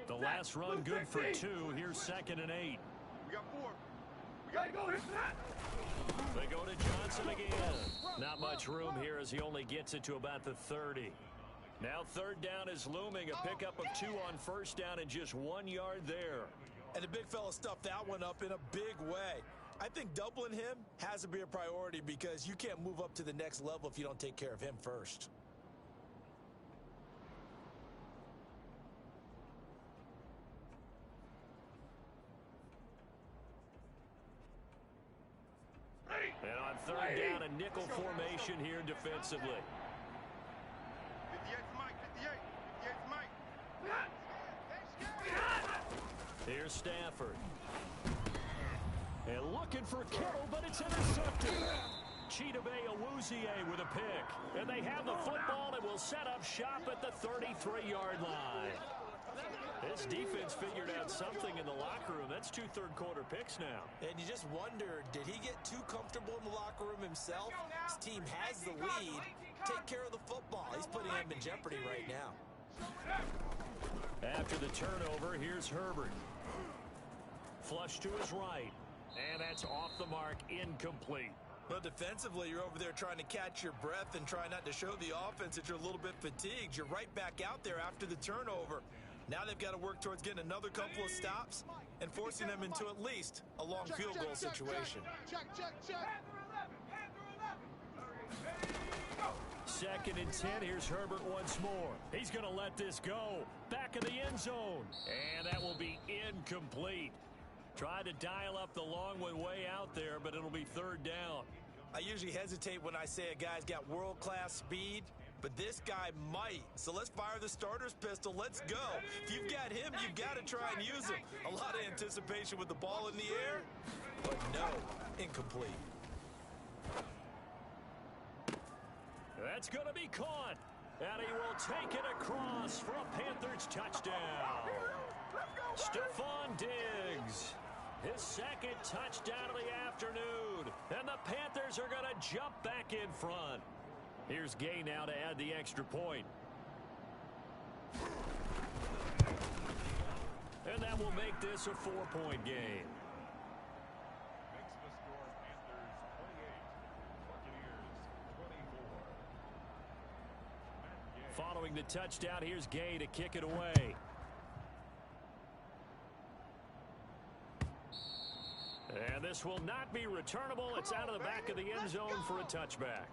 8. The last run good for 2. Here's second and 8. We got 4. We gotta go. They go to Johnson again. Not much room here as he only gets it to about the 30. Now third down is looming. A pickup of 2 on first down and just 1 yard there. And the big fella stuffed that one up in a big way. I think doubling him has to be a priority because you can't move up to the next level if you don't take care of him first. And on third down, a nickel formation here defensively. 58's Mike. 58's Mike. Here's Stafford. And looking for Kittle, but it's intercepted. Chidobe Awuzie with a pick. And they have the football and will set up shop at the 33-yard line. This defense figured out something in the locker room. That's 2 third-quarter picks now. And you just wonder, did he get too comfortable in the locker room himself? His team has the lead. Take care of the football. He's putting him in jeopardy right now. After the turnover, here's Herbert. Flush to his right. And that's off the mark, incomplete. Well, defensively, you're over there trying to catch your breath and try not to show the offense that you're a little bit fatigued. You're right back out there after the turnover. Now they've got to work towards getting another couple of stops and forcing them into at least a long field goal situation. Check. Second and 10. Here's Herbert once more. He's going to let this go. Back of the end zone. And that will be incomplete. Tried to dial up the long one way out there, but it'll be third down. I usually hesitate when I say a guy's got world-class speed, but this guy might. So let's fire the starter's pistol. Let's go. If you've got him, you've got to try and use him. A lot of anticipation with the ball in the air, but no, incomplete. That's going to be caught. And he will take it across for a Panthers touchdown. Stephon Diggs. His second touchdown of the afternoon. And the Panthers are going to jump back in front. Here's Gay now to add the extra point. And that will make this a 4-point game. Makes the score Panthers 28, Buccaneers 24. Following the touchdown, here's Gay to kick it away. And this will not be returnable. It's out of the back of the end zone for a touchback.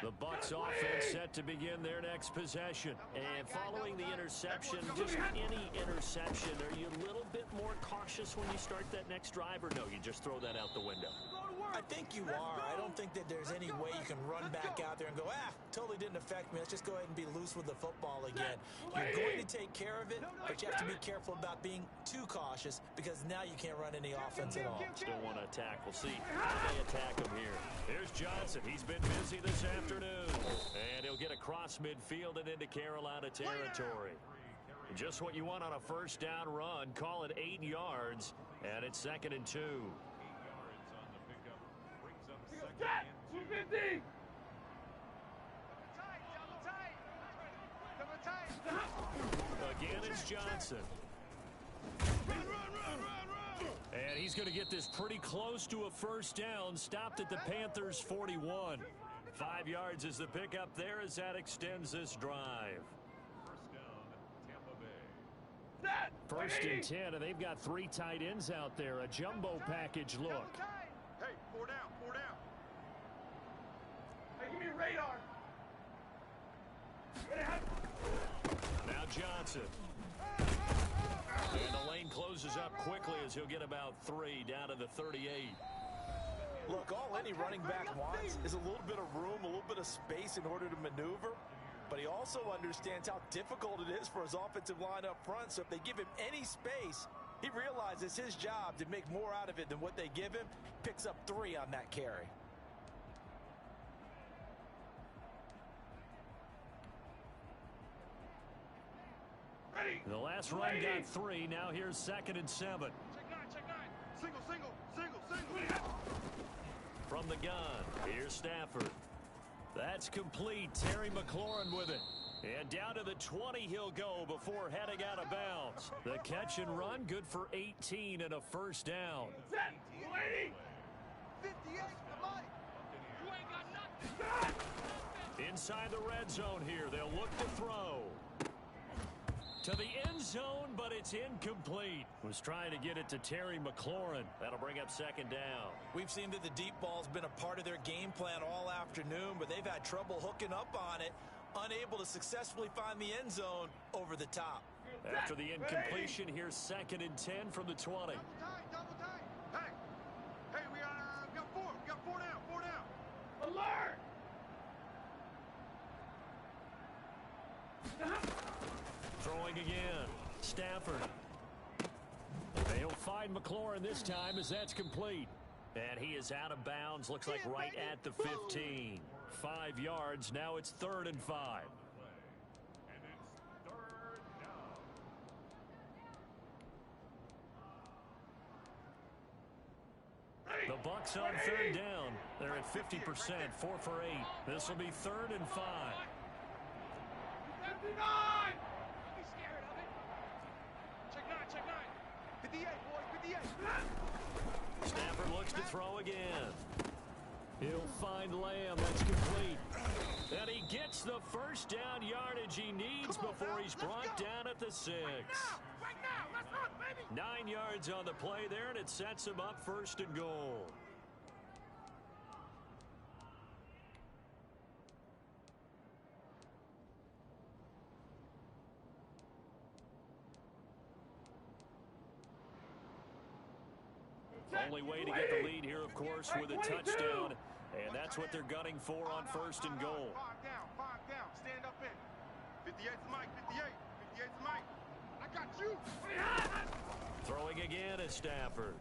The Bucs offense set to begin their next possession. And following the interception, just any interception, are you a little bit more cautious when you start that next drive, or no, you just throw that out the window? I think you are. I don't think that there's any way you can run back out there and go, totally didn't affect me. Let's just go ahead and be loose with the football again. You're going to take care of it, but you have to be careful about being too cautious because now you can't run any offense at all. Still want to attack. We'll see how they attack him here. Here's Johnson. He's been busy this afternoon. And he'll get across midfield and into Carolina territory. Just what you want on a first down run. Call it 8 yards, and it's second and 2. Set! 250! Again, it's Johnson. And he's going to get this pretty close to a first down. Stopped at the Panthers' 41. 5 yards is the pickup there as that extends this drive. First down, Tampa Bay. First and 10, and they've got 3 tight ends out there. A jumbo package look. Hey, 4 down, 4 down. Hey, give me a radar. Now Johnson. And the lane closes up quickly as he'll get about 3 down to the 38. Look, all any running back wants is a little bit of room, a little bit of space in order to maneuver. But he also understands how difficult it is for his offensive line up front. So if they give him any space, he realizes his job to make more out of it than what they give him. Picks up 3 on that carry. The last run got 3. Now here's 2nd and 7. Check 9, check 9. Single, single, single, single. From the gun, here's Stafford. That's complete. Terry McLaurin with it. And down to the 20 he'll go before heading out of bounds. The catch and run good for 18 and a first down. Set. 58, the light. You ain't got nothing. Inside the red zone here. They'll look to throw. To the end zone, but it's incomplete. Was trying to get it to Terry McLaurin. That'll bring up 2nd down. We've seen that the deep ball's been a part of their game plan all afternoon, but they've had trouble hooking up on it, unable to successfully find the end zone over the top. After the incompletion, here's 2nd and 10 from the 20. Double tight, double tight. Hey, we got 4. We got 4 down, 4 down. Alert. Throwing again. Stafford. They'll find McLaurin this time as that's complete. And he is out of bounds. Looks like right at the 15. 5 yards. Now it's 3rd and 5. And it's 3rd down. The Bucs on 3rd down. They're at 50%. 4 for 8. This will be 3rd and 5. 59. Don't be scared of it. Check 9, check 9. 58, boys, 58. Stafford looks to throw again. He'll find Lamb. That's complete. And he gets the first down yardage he needs before he's brought down at the 6. Right now. Let's run, baby. 9 yards on the play there, and it sets him up 1st and goal. Only way to get the lead here, of course, with a touchdown. And that's what they're gunning for on 1st and goal. 5 down. Stand up in. 58's Mike, 58. 58's Mike. I got you. Throwing again at Stafford.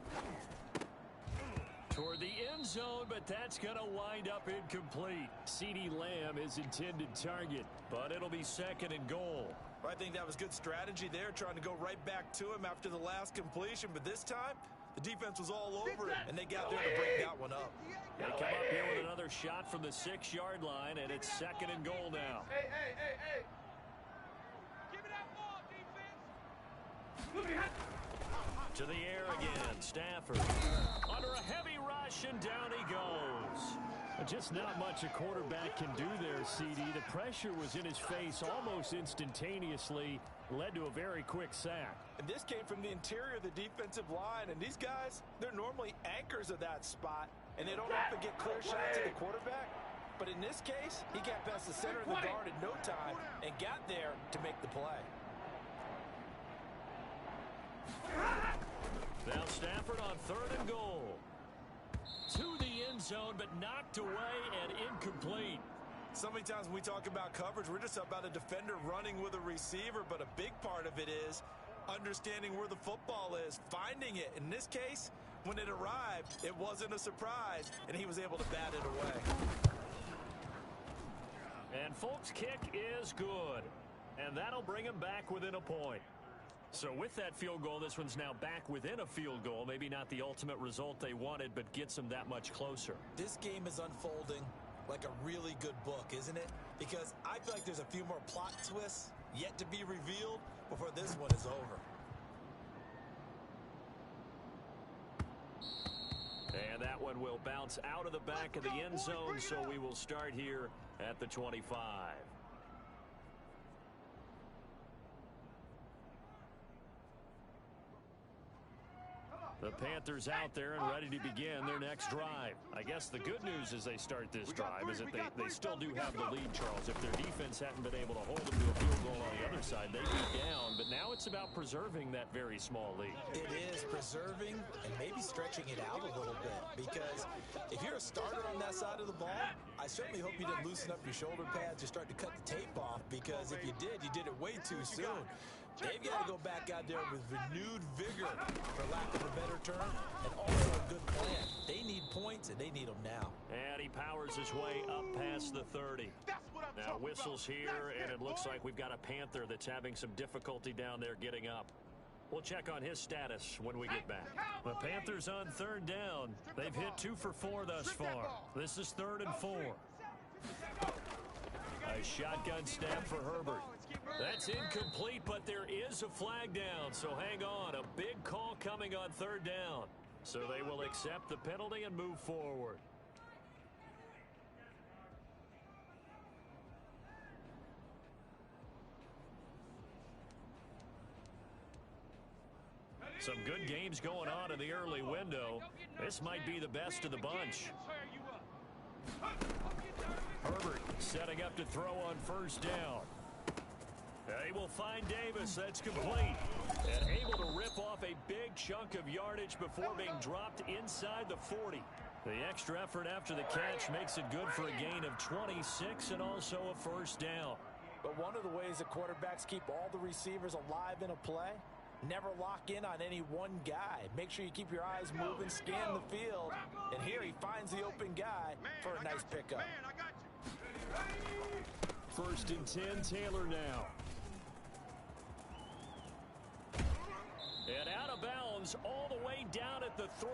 Toward the end zone, but that's going to wind up incomplete. CeeDee Lamb is intended target, but it'll be 2nd and goal. I think that was good strategy there, trying to go right back to him after the last completion. But this time, the defense was all over it, and they got there to break that one up. They come up here with another shot from the 6-yard line, and it's 2nd and goal now. Hey. Give me that ball, defense. To the air again, Stafford. Under a heavy rush, and down he goes. Just not much a quarterback can do there, CD. The pressure was in his face almost instantaneously, led to a very quick sack. And this came from the interior of the defensive line, and these guys, they're normally anchors of that spot, and they don't often get clear shots at the quarterback. But in this case, he got past the center of the guard in no time and got there to make the play. Now Stafford on 3rd and goal. To the end zone, but knocked away and incomplete. So many times when we talk about coverage, we're just about a defender running with a receiver, but a big part of it is understanding where the football is, finding it. In this case, when it arrived, it wasn't a surprise, and he was able to bat it away. And Folk's kick is good, and that'll bring him back within a point. So with that field goal, this one's now back within a field goal. Maybe not the ultimate result they wanted, but gets them that much closer. This game is unfolding like a really good book, isn't it? Because I feel like there's a few more plot twists yet to be revealed before this one is over. And that one will bounce out of the back of the end zone, so we will start here at the 25. The Panthers out there and ready to begin their next drive. I guess the good news as they start this drive is that they still do have the lead, Charles. If their defense hadn't been able to hold them to a field goal on the other side, they'd be down. But now it's about preserving that very small lead. It is preserving and maybe stretching it out a little bit, because if you're a starter on that side of the ball, I certainly hope you didn't loosen up your shoulder pads or start to cut the tape off, because if you did it way too soon. They've got to go back out there with renewed vigor, for lack of a better term, and also a good plan. They need points, and they need them now. And he powers his way up past the 30. Now whistles here, and it looks like we've got a Panther that's having some difficulty down there getting up. We'll check on his status when we get back. The Panthers on third down. They've hit 2 for 4 thus far. This is 3rd and 4. A shotgun snap for Herbert. That's incomplete, but there is a flag down, so hang on. A big call coming on 3rd down. So they will accept the penalty and move forward. Some good games going on in the early window. This might be the best of the bunch. Herbert setting up to throw on 1st down. He will find Davis. That's complete. And able to rip off a big chunk of yardage before being dropped inside the 40. The extra effort after the catch makes it good for a gain of 26 and also a 1st down. But one of the ways that quarterbacks keep all the receivers alive in a play, never lock in on any one guy. Make sure you keep your eyes moving, scan the field, and here he finds the open guy for a nice pickup. 1st and 10, Taylor now. And out of bounds all the way down at the 3.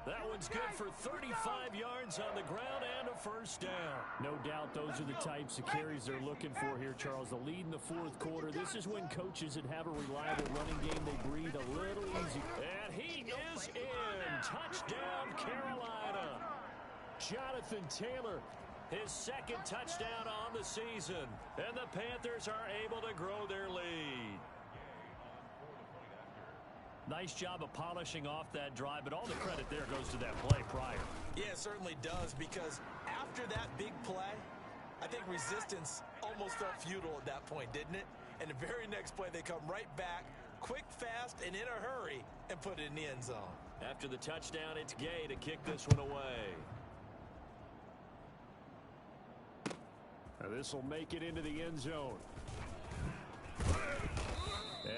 That one's good for 35 yards on the ground and a 1st down. No doubt those are the types of carries they're looking for here, Charles. The lead in the 4th quarter. This is when coaches that have a reliable running game, they breathe a little easy. And he is in. Touchdown, Carolina. Jonathan Taylor, his 2nd touchdown on the season. And the Panthers are able to grow their lead. Nice job of polishing off that drive, but all the credit there goes to that play prior. Yeah, it certainly does, because after that big play, I think resistance almost felt futile at that point, didn't it? And the very next play, they come right back, quick, fast, and in a hurry, and put it in the end zone. After the touchdown, it's Gay to kick this one away. Now this will make it into the end zone.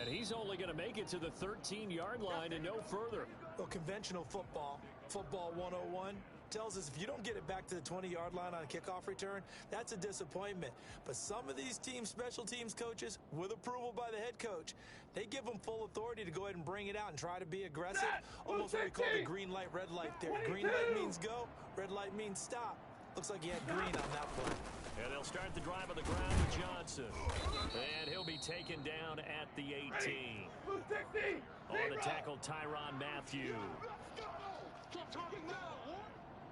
And he's only going to make it to the 13-yard line and no further. Well, conventional football 101, tells us if you don't get it back to the 20-yard line on a kickoff return, that's a disappointment. But some of these special teams coaches, with approval by the head coach, they give them full authority to go ahead and bring it out and try to be aggressive. Almost what we call the green light, red light there. Green light means go, red light means stop. Looks like he had green on that play. And they'll start the drive on the ground with Johnson. And he'll be taken down at the 18. On the tackle, Tyrann Mathieu.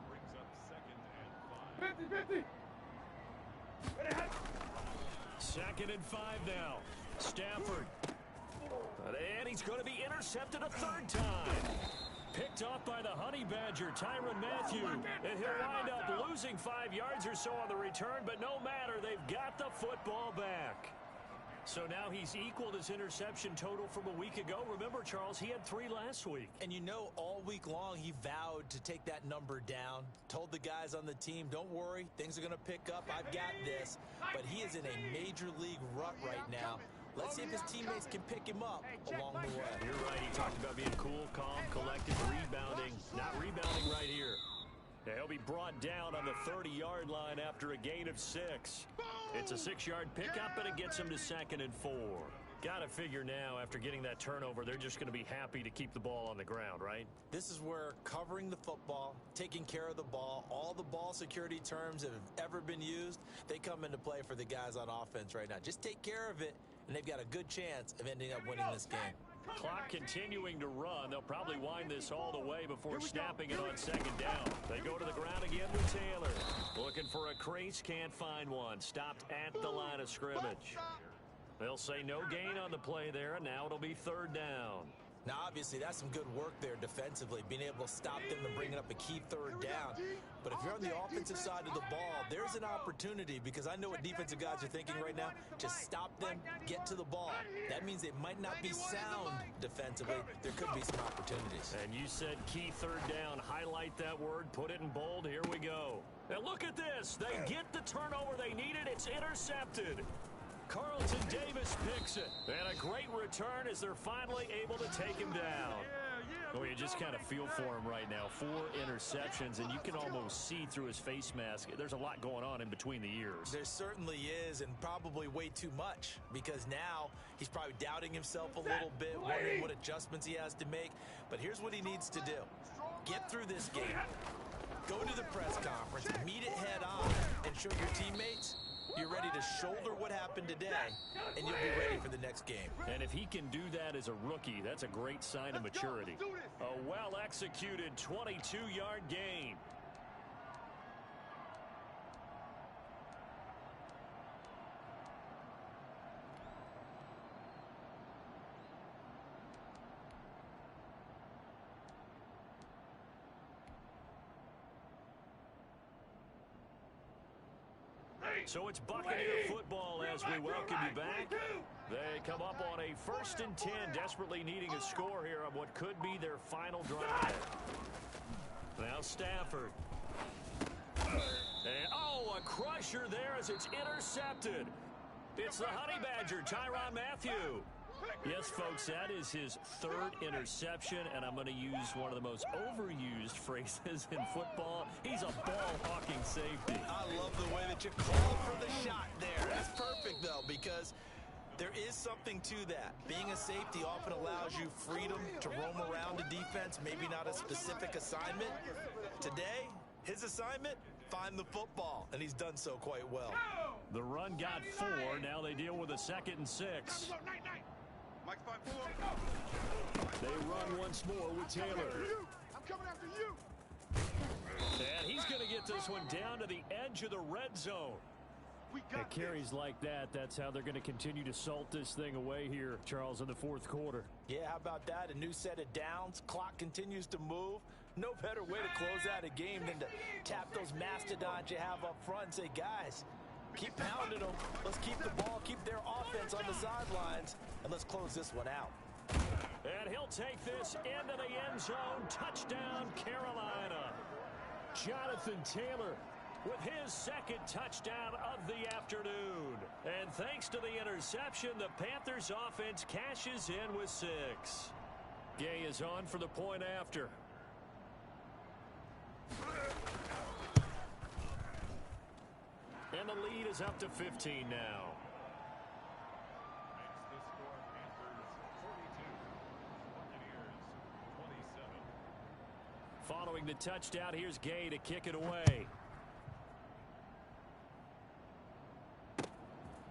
Brings up 2nd and 5. 2nd and 5 now. Stafford. And he's going to be intercepted a 3rd time. Picked off by the Honey Badger, Tyrann Mathieu. And he'll wind up losing 5 yards or so on the return, but no matter, they've got the football back. So now he's equaled his interception total from a week ago. Remember, Charles, he had 3 last week. And you know, all week long, he vowed to take that number down. Told the guys on the team, don't worry, things are going to pick up. I've got this. But he is in a major league rut right now. Let's see if his teammates can pick him up along the way. You're right. He talked about being cool, calm, collected, rebounding. Not rebounding right here. Now he'll be brought down on the 30-yard line after a gain of 6. It's a 6-yard pickup, and it gets him to 2nd and 4. Got to figure now, after getting that turnover, they're just going to be happy to keep the ball on the ground, right? This is where covering the football, taking care of the ball, all the ball security terms that have ever been used, they come into play for the guys on offense right now. Just take care of it, and they've got a good chance of ending up winning this game. Clock continuing to run. They'll probably wind this all the way before snapping it on second down. They go to the ground again with Taylor. Looking for a crease, can't find one. Stopped at the line of scrimmage. They'll say no gain on the play there, and now it'll be third down. Now, obviously, that's some good work there defensively, being able to stop them and bringing up a key third down. But if you're on the offensive side of the ball, there's an opportunity, because I know what defensive guys are thinking right now. Just stop them, get to the ball. That means they might not be sound defensively. There could be some opportunities. And you said key third down. Highlight that word, put it in bold. Here we go. Now look at this. They get the turnover they needed. It's intercepted. Carlton Davis picks it. And a great return as they're finally able to take him down. Oh, you just kind of feel for him right now. 4 interceptions, and you can almost see through his face mask. There's a lot going on in between the ears. There certainly is, and probably way too much, because now he's probably doubting himself a little bit, wondering what adjustments he has to make. But here's what he needs to do. Get through this game. Go to the press conference, meet it head on, and show your teammates you're ready to shoulder what happened today, and you'll be ready for the next game. And if he can do that as a rookie, that's a great sign of maturity. A well-executed 22-yard gain. So it's Buccaneer football as we welcome you back. They come up on a 1st and 10, desperately needing a score here on what could be their final drive. Now Stafford. And, oh, a crusher there as it's intercepted. It's the Honey Badger, Tyrann Mathieu. Yes, folks, that is his 3rd interception, and I'm going to use one of the most overused phrases in football. He's a ball-hawking safety. I love the way that you call for the shot there. That's perfect, though, because there is something to that. Being a safety often allows you freedom to roam around a defense, maybe not a specific assignment. Today, his assignment, find the football, and he's done so quite well. The run got 4. Now they deal with a 2nd and 6. Mike 5-4. They run once more with Taylor. I'm coming after you. And he's going to get this one down to the edge of the red zone. At carries like that, that's how they're going to continue to salt this thing away here, Charles, in the 4th quarter. Yeah, how about that? A new set of downs. Clock continues to move. No better way to close out a game than to tap those mastodons you have up front and say, guys, keep pounding them. Let's keep the ball, keep their offense on the sidelines, and let's close this one out. And he'll take this into the end zone. Touchdown, Carolina. Jonathan Taylor with his 2nd touchdown of the afternoon. And thanks to the interception, the Panthers offense cashes in with 6. Gay is on for the point after. And the lead is up to 15 now. Makes the score Panthers 42, Buccaneers 27. Following the touchdown, here's Gay to kick it away.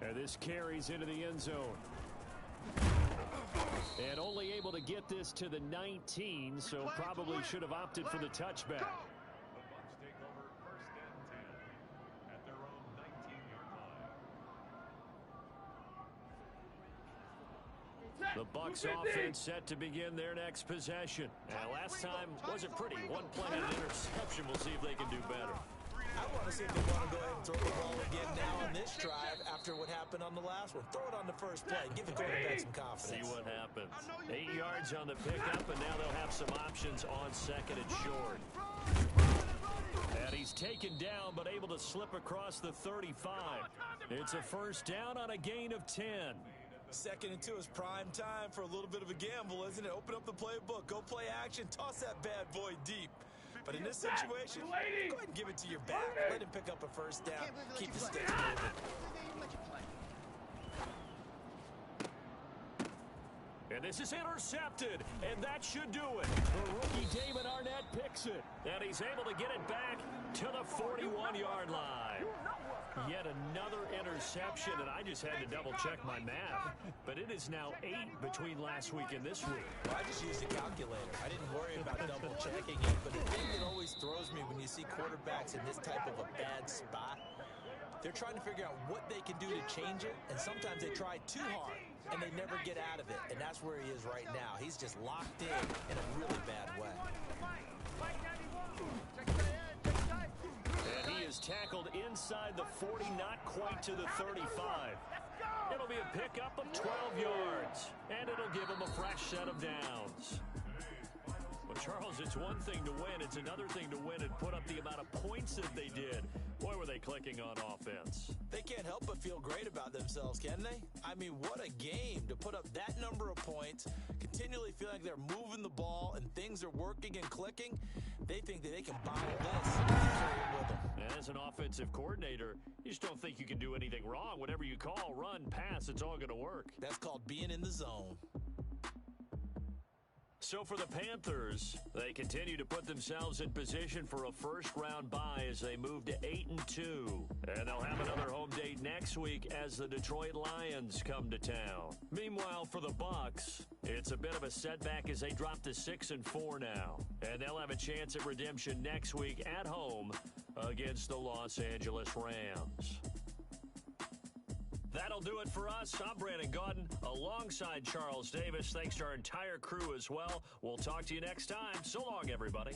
And this carries into the end zone. And only able to get this to the 19, so probably should have opted for the touchback. The Bucs take over 1st and 10 at their own 19-yard line. The Bucs offense set to begin their next possession. Now, last time wasn't pretty. 1 play and an interception. We'll see if they can do better. I want to see if they want to go ahead and throw the ball again now on this drive after what happened on the last one. Throw it on the first play. Give the quarterback some confidence. See what happens. 8 yards on the pickup, and now they'll have some options on 2nd and short. And he's taken down, but able to slip across the 35. It's a 1st down on a gain of 10. 2nd and 2 is prime time for a little bit of a gamble, isn't it? Open up the playbook. Go play action. Toss that bad boy deep. But in this situation, go ahead and give it to your back. Let him pick up a 1st down. Keep the sticks moving. And this is intercepted, and that should do it. The rookie Damon Arnett picks it, and he's able to get it back to the 41-yard line. Yet another interception, and I just had to double-check my math. But it is now 8 between last week and this week. Well, I just used a calculator. I didn't worry about double-checking it. But the thing that always throws me when you see quarterbacks in this type of a bad spot, they're trying to figure out what they can do to change it, and sometimes they try too hard, and they never get out of it. And that's where he is right now. He's just locked in a really bad way. And he is tackled inside the 40, not quite to the 35. It'll be a pickup of 12 yards, and it'll give him a fresh set of downs. Well, Charles, it's one thing to win. It's another thing to win and put up the amount of points that they did. Boy, were they clicking on offense. They can't help but feel great about themselves, can they? I mean, what a game to put up that number of points, continually feel like they're moving the ball and things are working and clicking. They think that they can bottle this and carry it with them. As an offensive coordinator, you just don't think you can do anything wrong. Whatever you call, run, pass, it's all going to work. That's called being in the zone. So for the Panthers, they continue to put themselves in position for a first-round bye as they move to 8-2. And they'll have another home date next week as the Detroit Lions come to town. Meanwhile, for the Bucs, it's a bit of a setback as they drop to 6-4 now. And they'll have a chance at redemption next week at home against the Los Angeles Rams. That'll do it for us. I'm Brandon Gaudin alongside Charles Davis. Thanks to our entire crew as well. We'll talk to you next time. So long, everybody.